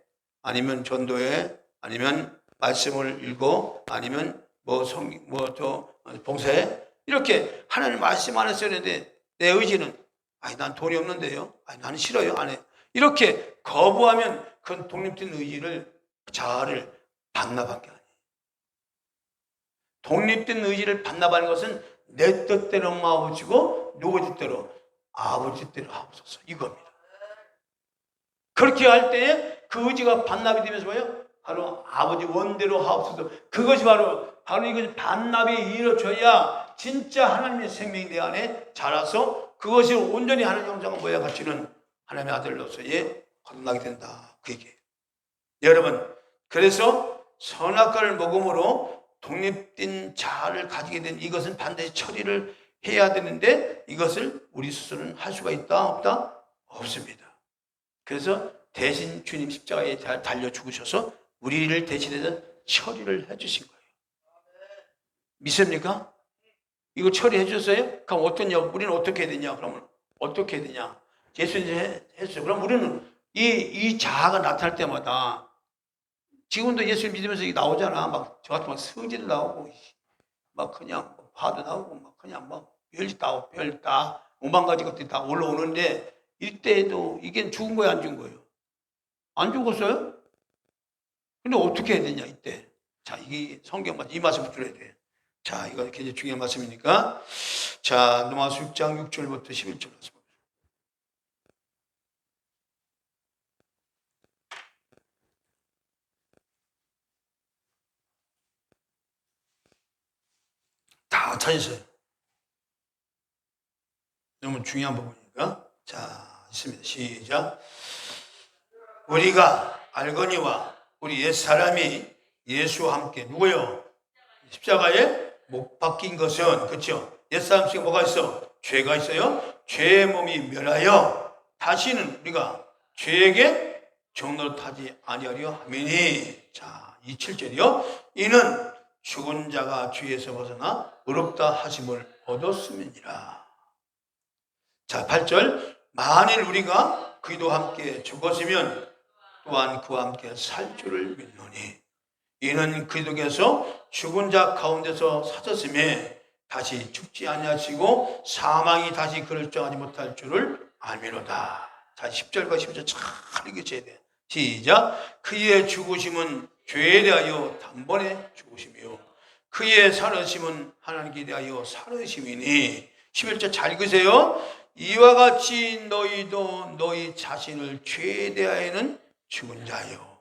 아니면 전도해, 아니면 말씀을 읽어, 아니면 더 봉사해, 이렇게 하나님 말씀 안에 쓰는데 내 의지는 아니 난 돈이 없는데요, 아니 나는 싫어요, 안 해. 이렇게 거부하면 그 독립된 의지를 자아를 반납한 게 아니에요. 독립된 의지를 반납하는 것은 내 뜻대로 마오시고 누구 뜻대로? 아버지 뜻대로 하옵소서, 이겁니다. 그렇게 할 때에 그 의지가 반납이 되면서 뭐예요? 바로 아버지 원대로 하옵소서. 그것이 바로 이것이 반납이 이루어져야 진짜 하나님의 생명이 내 안에 자라서 그것이 온전히 하나님의 형상과 모양 갖추는 하나님의 아들로서의 거듭나게 된다. 그 얘기예요. 여러분, 그래서 선악과를 먹음으로 독립된 자아를 가지게 된 이것은 반드시 처리를 해야 되는데 이것을 우리 스스로는 할 수가 있다? 없다? 없습니다. 그래서 대신 주님 십자가에 달려 죽으셔서 우리를 대신해서 처리를 해주신 거예요. 믿습니까? 이거 처리해 주셨어요? 그럼 우리는 어떻게 해야 되냐? 그러면 어떻게 해야 되냐? 예수님이 했어요. 그럼 우리는 이 자아가 나타날 때마다 지금도 예수를 믿으면서 나오잖아. 막 저 같은 막 성질도 나오고 막 그냥 화도 나오고 막 그냥 막 별 다 오만 가지 것들이 다 올라오는데 이때에도 이게 죽은 거예요, 안 죽은 거예요? 안 죽었어요? 근데 어떻게 해야 되냐 이때? 자, 이게 성경 말씀, 이 말씀 붙들어야 돼. 자, 이거 굉장히 중요한 말씀이니까. 자, 로마서 6장 6절부터 11절 말씀. 다 찾으세요. 너무 중요한 부분이니까. 자, 있습니다. 시작. 우리가 알거니와 우리 옛사람이 예수와 함께 누구요? 십자가에 못 박힌 것은, 그렇죠? 옛사람 속에 뭐가 있어? 죄가 있어요. 죄의 몸이 멸하여 다시는 우리가 죄에게 종노릇하지 아니하려 함이니. 자, 27절이요. 이는 죽은 자가 죄에서 벗어나 의롭다 하심을 얻었음이니라. 자, 8절. 만일 우리가 그리스도와 함께 죽었으면 또한 그와 함께 살 줄을 믿노니 이는 그리스도께서 죽은 자 가운데서 사셨음에 다시 죽지 아니하시고 사망이 다시 그를 정하지 못할 줄을 알미로다. 자, 10절과 11절 잘 읽으셔야 돼요. 시작. 그의 죽으심은 죄에 대하여 단번에 죽으심이요 그의 살으심은 하나님께 대하여 살으심이니. 11절 잘 읽으세요. 이와 같이 너희도 너희 자신을 죄에 대하여는 죽은 자요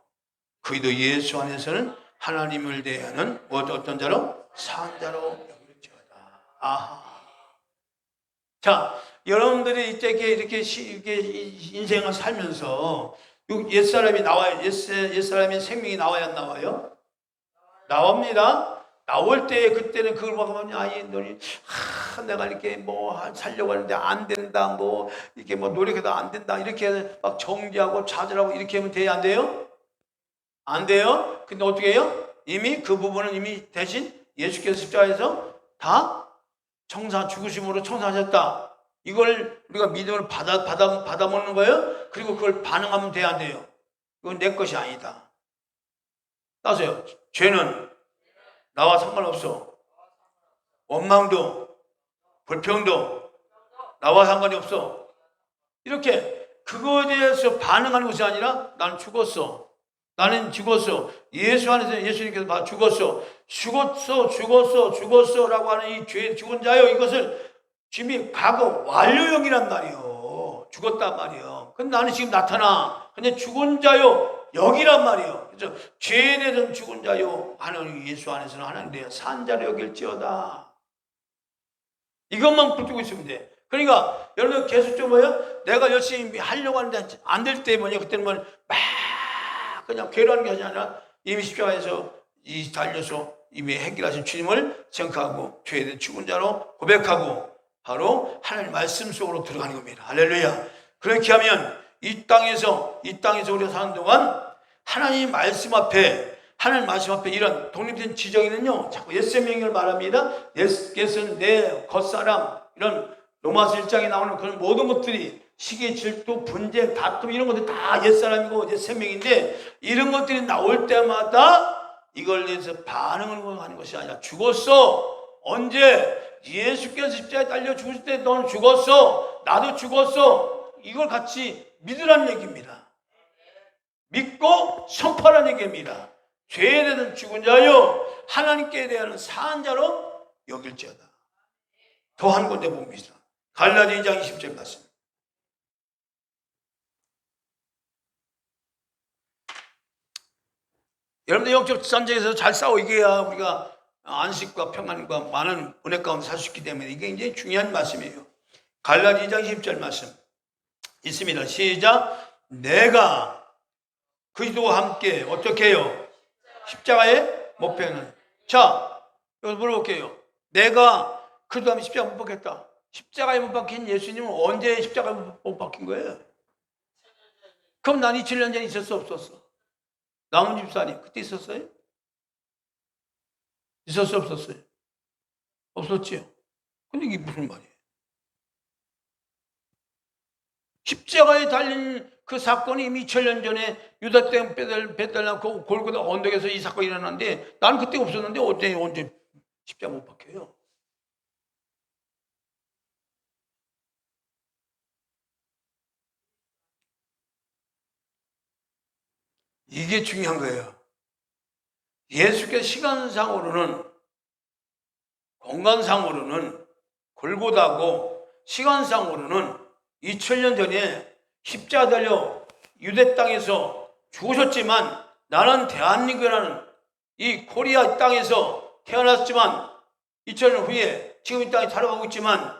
그리스도 예수 안에서는 하나님을 대하여는 어떤 자로? 산 자로 여길지어다. 아하. 자, 여러분들이 이렇게 인생을 살면서 옛사람이 나와요. 옛사람의 생명이 나와야 안 나와요? 나옵니다. 나올 때 그때는 그걸 보면 너희 내가 이렇게 살려고 하는데 안 된다, 이렇게 노력해도 안 된다, 이렇게 막 정지하고 좌절하고 이렇게 하면 돼요, 안 돼요? 안 돼요? 근데 어떻게 해요? 이미 그 부분은 이미 대신 예수께서 십자가에서 다 죽으심으로 청산하셨다. 이걸 우리가 믿음을 받아 먹는 거예요. 그리고 그걸 반응하면 돼야 돼요. 이건 내 것이 아니다. 따세요. 죄는 나와 상관없어. 원망도 불평도 나와 상관이 없어. 이렇게 그거에 대해서 반응하는 것이 아니라 나는 죽었어. 나는 죽었어. 예수 안에서 예수님께서 죽었어. 죽었어 라고 하는 이 죄 죽은 자요, 이것을 지금 과거 완료형이란 말이에요. 죽었단 말이에요. 근데 나는 지금 나타나. 근데 죽은 자요 여기란 말이에요. 그래서 죄에 대해서는 죽은 자요, 하나님 예수 안에서는 하나님 대해 산 자로 여길지어다. 이것만 붙들고 있으면 돼. 그러니까 여러분 계속 좀 뭐예요? 내가 열심히 하려고 하는데 안 될 때 뭐냐, 그때는 막 그냥 괴로운 게 아니라 이미 십자가에서 달려서 이미 해결하신 주님을 생각하고 죄에 대한 죽은 자로 고백하고 바로 하나님 말씀 속으로 들어가는 겁니다. 할렐루야. 그렇게 하면 이 땅에서 우리가 사는 동안 하나님 말씀 앞에 이런 독립된 지정에는요, 자꾸 옛 생명을 말합니다. 옛은 내 겉사람, 이런 로마서 1장에 나오는 그런 모든 것들이 시기, 질투, 분쟁, 다툼, 이런 것들 다 옛사람이고 옛 생명인데, 이런 것들이 나올 때마다 이걸 위해서 반응을 하는 것이 아니라 죽었어. 언제? 예수께서 십자가에 달려 죽으실 때 너는 죽었어. 나도 죽었어. 이걸 같이 믿으라는 얘기입니다. 믿고 선포하라는 얘기입니다. 죄에 대한 죽은 자요 하나님께 대한 사한 자로 여길지어다. 더 한 군데 봅니다. 갈라디아 2장 20절 말씀. 여러분들 영적 전쟁에서 잘 싸워 이겨야 우리가 안식과 평안과 많은 은혜 가운데 살 수 있기 때문에 이게 굉장히 중요한 말씀이에요. 갈라디아 2장 10절 말씀 있습니다. 시작. 내가 그리스도와 함께 어떻게 해요? 십자가에 못 박는. 자, 여기서 물어볼게요. 내가 그리스도와 함께 십자가에 못 박혔다. 십자가에 못 박힌 예수님은 언제 십자가에 못 박힌 거예요? 그럼 난 2000년 전에 있었어, 없었어? 남은 집사님 그때 있었어요? 있었어, 없었어요? 없었지요. 근데 이게 무슨 말이에요? 십자가에 달린 그 사건이 이미 2000년 전에 유다 땅 베들레헴 그 골고다 언덕에서 이 사건이 일어났는데 나는 그때 없었는데 언제 십자가 못 박혀요? 이게 중요한 거예요. 예수께서 시간상으로는, 공간상으로는 골고다고, 시간상으로는 2000년 전에 십자가 달려 유대 땅에서 죽으셨지만 나는 대한민국이라는 이 코리아 땅에서 태어났지만 2000년 후에 지금 이 땅에 살아가고 있지만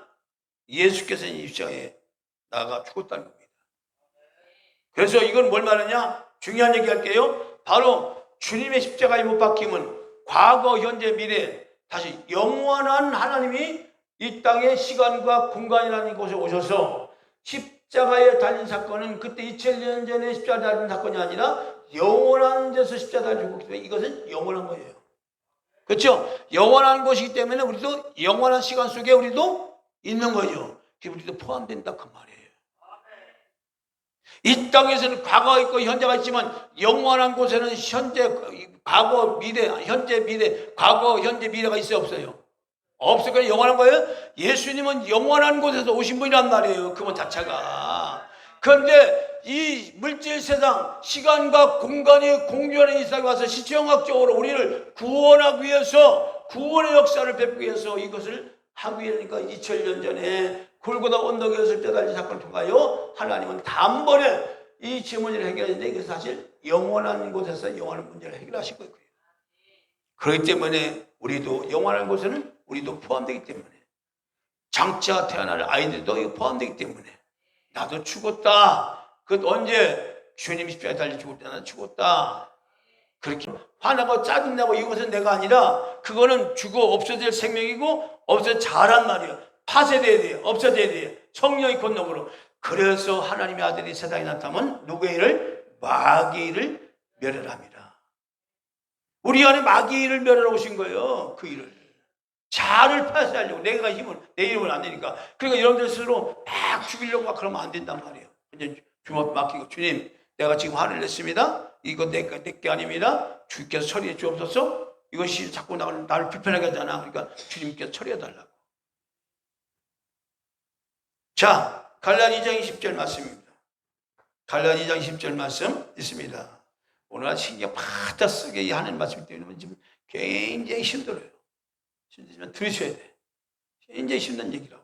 예수께서는 이 십자가에 나가 죽었다는 겁니다. 그래서 이건 뭘 말하냐? 중요한 얘기 할게요. 바로 주님의 십자가에 못 박힘은 과거, 현재, 미래 다시 영원한 하나님이 이 땅의 시간과 공간이라는 곳에 오셔서 십자가에 달린 사건은 그때 2000년 전에 십자가에 달린 사건이 아니라 영원한 데서 십자가에 달린 거기 때문에 이것은 영원한 거예요. 그렇죠? 영원한 것이기 때문에 우리도 영원한 시간 속에 우리도 있는 거죠. 우리도 포함된다 그 말이에요. 이 땅에서는 과거가 있고 현재가 있지만 영원한 곳에는 현재, 과거, 미래, 현재, 미래, 과거, 현재, 미래가 있어요, 없어요? 없어요. 그냥 영원한 거예요. 예수님은 영원한 곳에서 오신 분이란 말이에요. 그분 자체가. 그런데 이 물질 세상, 시간과 공간이 공존하는 이 세상에 와서 시청학적으로 우리를 구원하기 위해서, 구원의 역사를 베푸기 위해서 이것을 하기 위하니까 2000년 전에 골고다 언덕에서 십자가 달린 사건을 통하여 하나님은 단번에 이 질문을 해결했는데 이것은 사실 영원한 곳에서 영원한 문제를 해결하실 거예요. 그렇기 때문에 우리도 영원한 곳에는 우리도 포함되기 때문에, 장차 태어날 아이들도 포함되기 때문에 나도 죽었다. 그 언제? 주님 십자가에 달려 죽을 때 나는 죽었다. 그렇게 화나고 짜증나고 이것은 내가 아니라 그거는 죽어 없어질 생명이고 없어져 자란 말이에요. 파쇄돼야 돼요. 없어져야 돼요. 성령이 건너으로. 그래서 하나님의 아들이 세상에 나타나면 누구의 일을? 마귀의 일을 멸하랍니다. 우리 안에 마귀의 일을 멸하러 오신 거예요. 그 일을. 자를 파쇄하려고. 내가 힘을, 내 이름을 안 되니까. 그러니까 여러분들 스스로 막 죽이려고 막 그러면 안 된단 말이에요. 이제 주먹 맡기고, 주님, 내가 지금 화를 냈습니다. 이거 내게 아닙니다. 주께서 처리해 주옵소서. 이것이 자꾸 나를 불편하게 하잖아. 그러니까 주님께서 처리해 달라고. 자, 갈라디아 2장 20절 말씀입니다. 갈라디아 2장 20절 말씀 있습니다. 오늘 신경 팍다 쓰게 이 하는 말씀 때문에 지금 굉장히 힘들어요. 힘들지만 들으셔야 돼. 굉장히 힘든 얘기라고.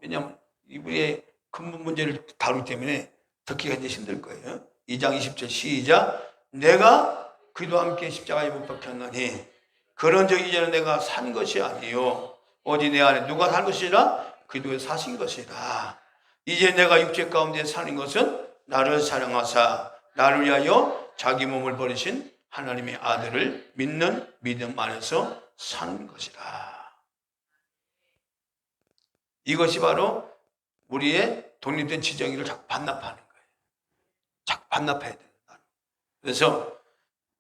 왜냐하면 이분의 근본 문제를 다루기 때문에 듣기가 이제 힘들 거예요. 2장 20절 시작. 내가 그리스도와 함께 십자가에 못 박혔나니 그런즉 이제는 내가 산 것이 아니요 오직 내 안에 누가 산 것이라 그리스도에 사신 것이라. 이제 내가 육체 가운데 사는 것은 나를 사랑하사 나를 위하여 자기 몸을 버리신 하나님의 아들을 믿는 믿음 안에서 사는 것이라. 이것이 바로 우리의 독립된 지정의를 자꾸 반납하는 거예요. 자꾸 반납해야 돼요. 그래서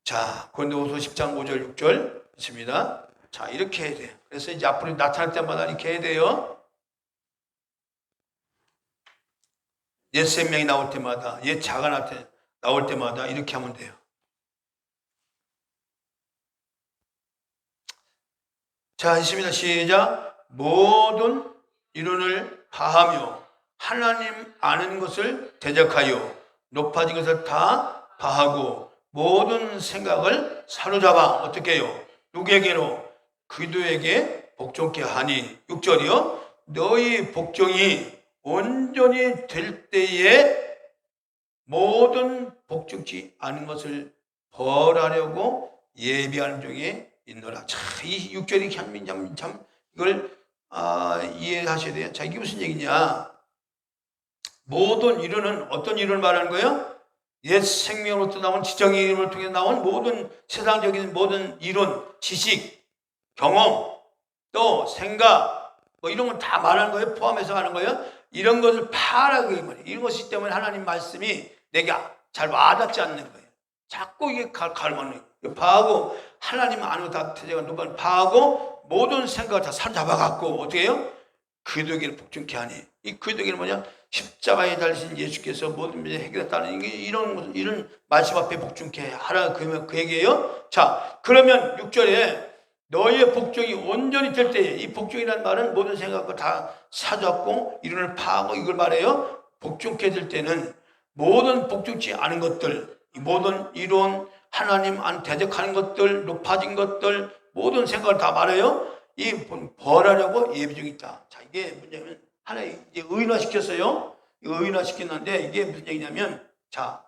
자, 고린도후서 10장 5절 6절 있습니다. 자, 이렇게 해야 돼요. 그래서 이제 앞으로 나타날 때마다 이렇게 해야 돼요. 옛 생명이 나올 때마다, 옛 자가 나올 때마다 이렇게 하면 돼요. 자, 있습니다. 시작. 모든 이론을 파하며 하나님 아는 것을 대적하여 높아진 것을 다 파하고 모든 생각을 사로잡아 어떻게 해요? 누구에게로? 그리스도에게 복종케 하니 6절이요. 너희 복종이 온전히 될 때에 모든 복종치 않은 것을 벌하려고 예비하는 중에 있노라. 자, 이 6절이 참 이걸 이해하셔야 돼요. 자, 이게 무슨 얘기냐? 모든 이론은 어떤 이론을 말하는 거예요? 옛 생명으로부터 나온 지정의 이름을 통해 나온 모든 세상적인 모든 이론, 지식, 경험, 또 생각, 뭐 이런 건 다 말하는 거예요. 포함해서 하는 거예요. 이런 것을 파라고 말이에요. 이런 것이 때문에 하나님 말씀이 내게 잘 와닿지 않는 거예요. 자꾸 이게 가르마는 거예요. 파하고 하나님 아는 거 다 제가 누가 파하고 모든 생각을 다 사로잡아갖고 어떻게 해요? 그리스도에게 복종케 하니. 이 그리스도에게는 뭐냐? 십자가에 달리신 예수께서 모든 문제 해결했다는 이런 말씀 앞에 복종케 하라 그 얘기예요. 자, 그러면 6절에 너희의 복종이 온전히 될 때에, 이 복종이라는 말은 모든 생각을 다 사잡고 이론을 파하고 이걸 말해요. 복종케 될 때는 모든 복종치 않은 것들, 모든 이론, 하나님 안 대적하는 것들, 높아진 것들, 모든 생각을 다 말해요. 이 벌하려고 예비 중에 있다. 자, 이게 뭐냐면 하나님 이제 의인화시켰어요. 의인화시켰는데 이게 무슨 얘기냐면, 자,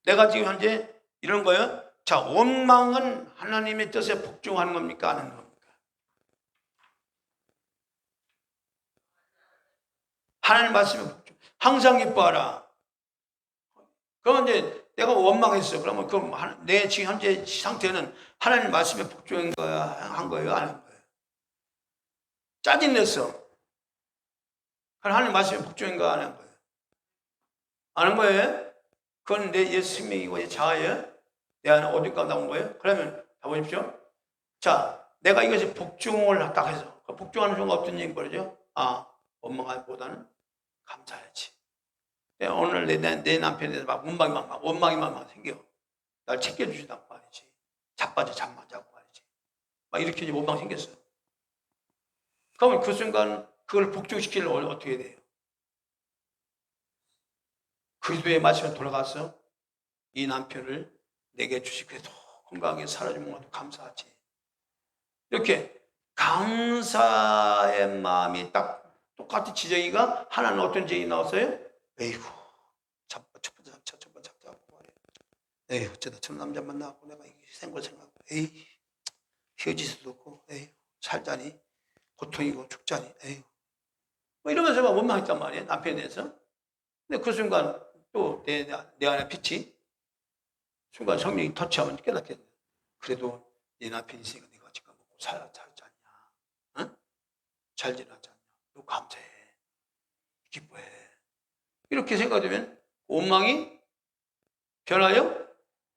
내가 지금 현재 이런 거예요. 자, 원망은 하나님의 뜻에 복종하는 겁니까? 안 하는 겁니까? 하나님 말씀에 복종. 항상 기뻐하라. 그러면 이제 내가 원망했어. 그러면 내 지금 현재 상태는 하나님 말씀에 복종한 거야, 한 거예요, 안 한 거예요? 짜증냈어. 하나님 말씀에 복종인가 안 한 거예요? 안 한 거예요? 그건 내 옛 생명이고 내 자아예요? 내 안에 어디가 나온 거예요? 그러면 봐보십시오. 자, 내가 이것에 복종을 딱 해서 복종하는 순간 어떤 얘기 버리죠? 원망보다는 감사해야지. 오늘 내 남편에 대해서 막 원망이만 막 생겨. 날 챙겨주시단 말이지. 자빠져 잠만 자고 말이지. 막 이렇게 이제 원망 생겼어. 그러면 그 순간 그걸 복종시키려면 어떻게 돼요? 그리스도의 말씀에 돌아가서 이 남편을 내게 주시고 그래도 건강하게 살아주는 것도 감사하지. 이렇게 감사의 마음이 딱 똑같이 지정이가 하나는 어떤 제이 나왔어요? 에이구, 첫 번째 잡자고 말이야. 에이, 어쩌다 첫 남자 만나고 내가 생걸 생각하고, 에이, 헤어질 수도 없고, 에이, 살자니, 고통이고 죽자니, 에이. 뭐 이러면서 막 원망했단 말이에요, 남편에 대해서. 근데 그 순간 또 내 안에 빛이, 순간 성령이 터치하면 깨닫게. 그래도 내 남편이 있으니까 내가 지금 먹고 살지 않냐? 응? 잘 지내지 않냐? 너 감사해. 기뻐해. 이렇게 생각되면 원망이 변하여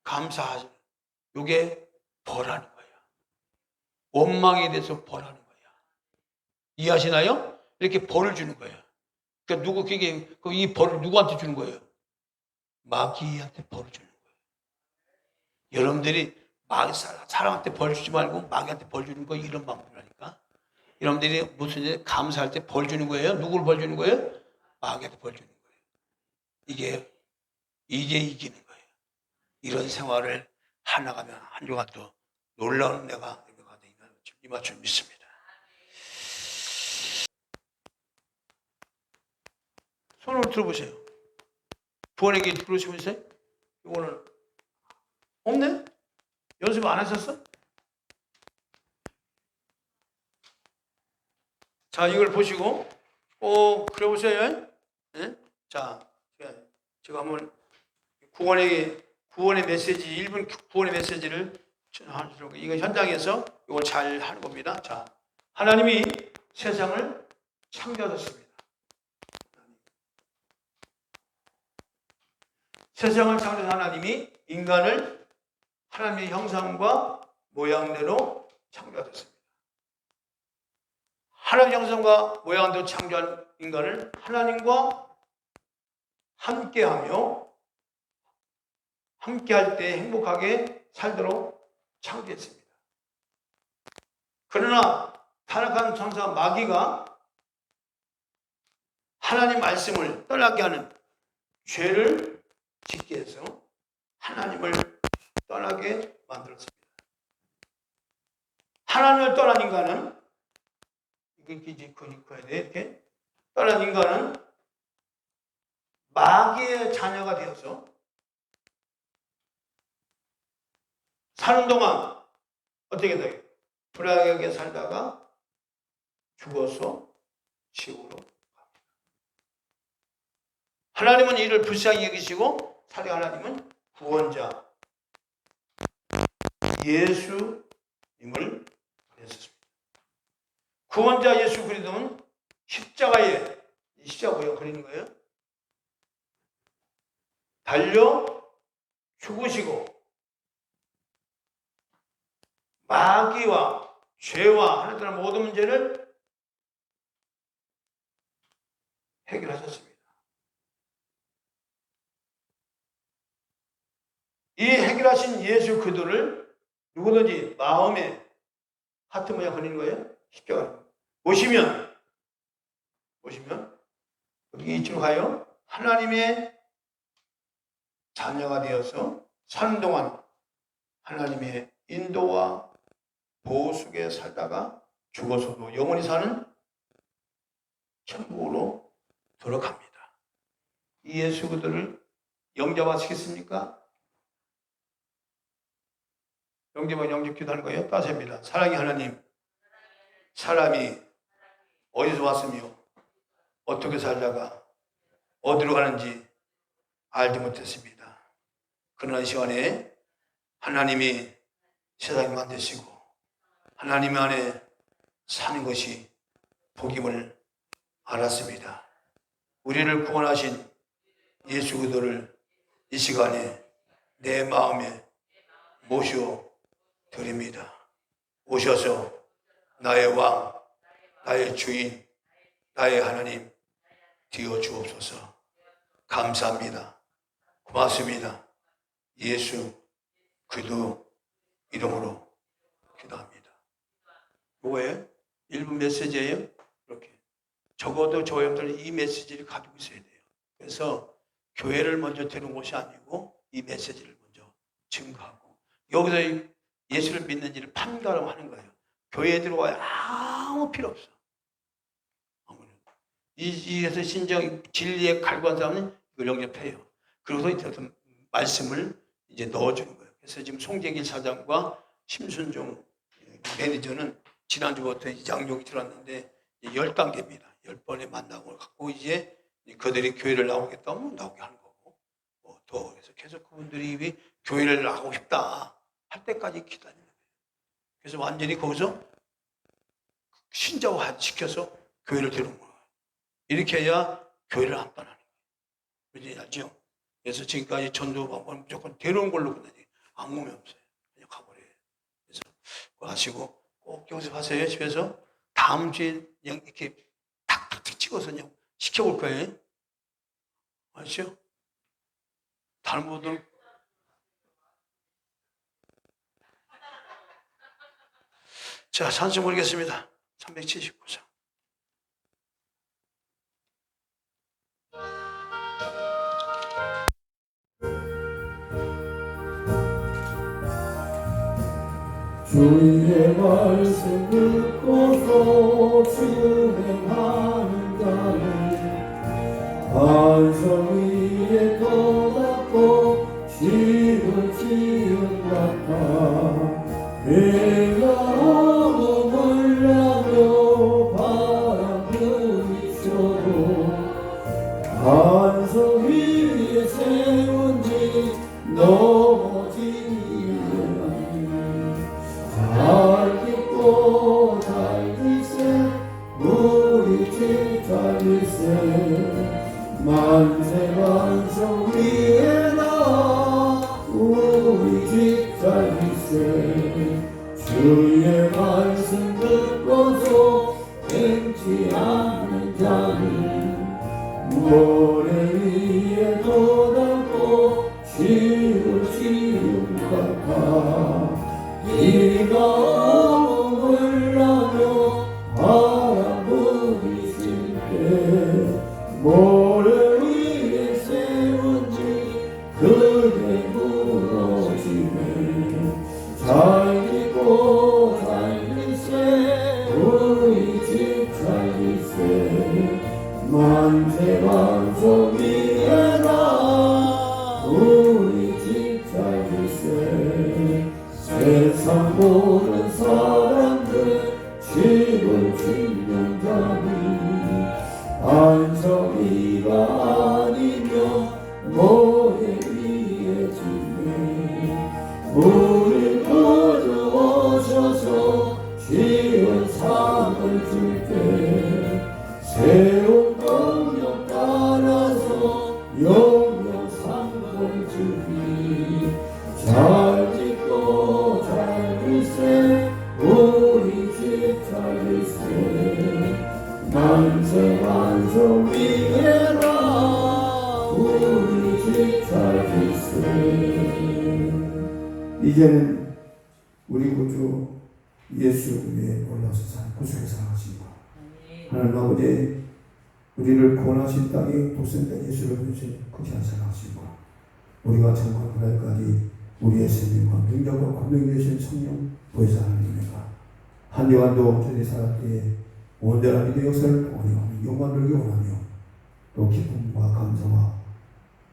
감사하죠. 이게 벌하는 거야. 원망에 대해서 벌하는 거야. 이해하시나요? 이렇게 벌을 주는 거야. 그러니까 이 벌을 누구한테 주는 거예요? 마귀한테 벌을 주는 거예요. 여러분들이 사람한테 벌 주지 말고 마귀한테 벌 주는 거 이런 방법이라니까. 여러분들이 무슨 일 감사할 때 벌 주는 거예요? 누구를 벌 주는 거예요? 마귀한테 벌 주는 거예요. 이게 이기는 거예요. 이런 생활을 하나가면 한 주간 또 놀라운 내가 이맞춤 믿습니다. 손을 들어보세요. 부원에게 들어오시고 있어요? 이거는 없네? 연습 안 하셨어? 자, 이걸 보시고 그래 보세요. 네? 자, 제가 한번 구원의 메시지 1분 구원의 메시지를 이거 현장에서 이걸 잘 하는 겁니다. 자, 하나님이 세상을 창조하셨습니다. 세상을 창조한 하나님이 인간을 하나님의 형상과 모양대로 창조하셨습니다. 하나님의 형상과 모양대로 창조한 인간을 하나님과 함께하며 함께할 때 행복하게 살도록 창조했습니다. 그러나 타락한 천사 마귀가 하나님 말씀을 떠나게 하는 죄를 짓게 해서 하나님을 떠나게 만들었습니다. 하나님을 떠난 인간은 이렇게 떠난 인간은 마귀의 자녀가 되어서 사는 동안 어떻게 돼요? 불행하게 살다가 죽어서 지옥으로 갑니다. 하나님은 이를 불쌍히 여기시고 살인 하나님은 구원자 예수님을 보내셨습니다. 구원자 예수 그리스도는 십자가에 뭐예요? 그리는 거예요? 달려 죽으시고 마귀와 죄와 하나님의 모든 문제를 해결하셨습니다. 이 해결하신 예수 그리스도를 누구든지 마음에 하트 모양 그리는 거예요? 십자가 보시면 여기 이쪽으로 가요. 하나님의 자녀가 되어서 사는 동안 하나님의 인도와 보호 속에 살다가 죽어서도 영원히 사는 천국으로 돌아갑니다. 이 예수 그들을 영접하시겠습니까? 영접 기도하는 거예요? 따집니다. 사랑의 하나님, 사람이 어디서 왔으며 어떻게 살다가 어디로 가는지 알지 못했습니다. 그러나 이 시간에 하나님이 세상을 만드시고 하나님 안에 사는 것이 복임을 알았습니다. 우리를 구원하신 예수 그리스도를 이 시간에 내 마음에 모셔 드립니다. 오셔서 나의 왕, 나의 주인, 나의 하나님 되어 주옵소서. 감사합니다. 고맙습니다. 예수 그리스도 이름으로 기도합니다. 뭐예요? 1분 메시지예요? 이렇게. 적어도 저 여러분들은 이 메시지를 가지고 있어야 돼요. 그래서 교회를 먼저 데려온 것이 아니고 이 메시지를 먼저 증거하고 여기서 예수를 믿는지를 판가름하는 거예요. 교회에 들어와야 아무 필요 없어. 이에서 신정 진리에 갈구한 사람은 이걸 영접해요. 그래서 말씀을 이제 넣어주는 거예요. 그래서 지금 송재길 사장과 심순종 매니저는 지난주부터 양육이 들어왔는데 10단계입니다. 10번의 만남을 갖고 이제 그들이 교회를 나오겠다면 나오게 하는 거고 더 그래서 계속 그분들이 교회를 나가고 싶다 할 때까지 기다리는 거예요. 그래서 완전히 거기서 신자화 시켜서 교회를 데려온 거예요. 이렇게 해야 교회를 안 떠나는 거예요. 알죠? 그래서 지금까지 전도 방법은 무조건 데려온 걸로 끝나지. 안 오면 없어요. 그냥 가버려요. 그거 하시고 꼭 연습하세요. 집에서 다음 주에 이렇게 탁탁탁 찍어서 그냥 시켜볼 거예요. 아시죠? 다른 분들 자, 찬송 부르겠습니다. 379장. 주의 말씀 듣고서 실행하는 자는 반석 위에 떠났고 지을 지은 같아 내가 어음을 하며 바람 부딪혀도 반석 위에 세운 지 넘어지니 잘 깊고 잘 글쎄 우리 집 잘 글쎄 만세 반석 위에다 우리 집 잘 글쎄 주의 말씀 듣고서 행치 않는 자는 모래 위에 떠담고 지은 같아 네가 어음을 하며 바람 부딪힐 때 모래 위에 세운지 그대 무너지네 잘 깊고 잘 글쎄 우리 집 잘 글쎄 만세 반석 위에다 우리 집 잘 글쎄 세상 모든 사람들 집을 짓는 자니 반석 위가 아니면 모래 위에 짓네 우리 구주 오셔서 지은 상을 줄때 세운 공력 따라서 영영 상을 주니 잘 짓고 잘 글쎄 우리 집 잘 글쎄 만세 반석 위에라 우리 집 잘 글쎄 이제는 우리 구주 예수 위에 올라서 사는 구속의 사랑하십니다. 하나님 아버지 우리를 구원하신 땅에 독생자 예수를 보내신 크지한 사랑하십니다. 우리가 정말 그날까지 우리의 생명과 능력과 권능이 되신 성령 보혜사 하나님이가 한 요한도 저희 살았을 때에 온전한 믿음의 역사를 통하여 영광을 원하며 또 기쁨과 감사와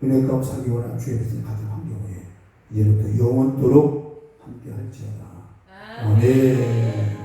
은혜 감사하기 원하는 주의 백성 가정한 경우에 이제부터 영원토록 함께 할지어다. 아멘.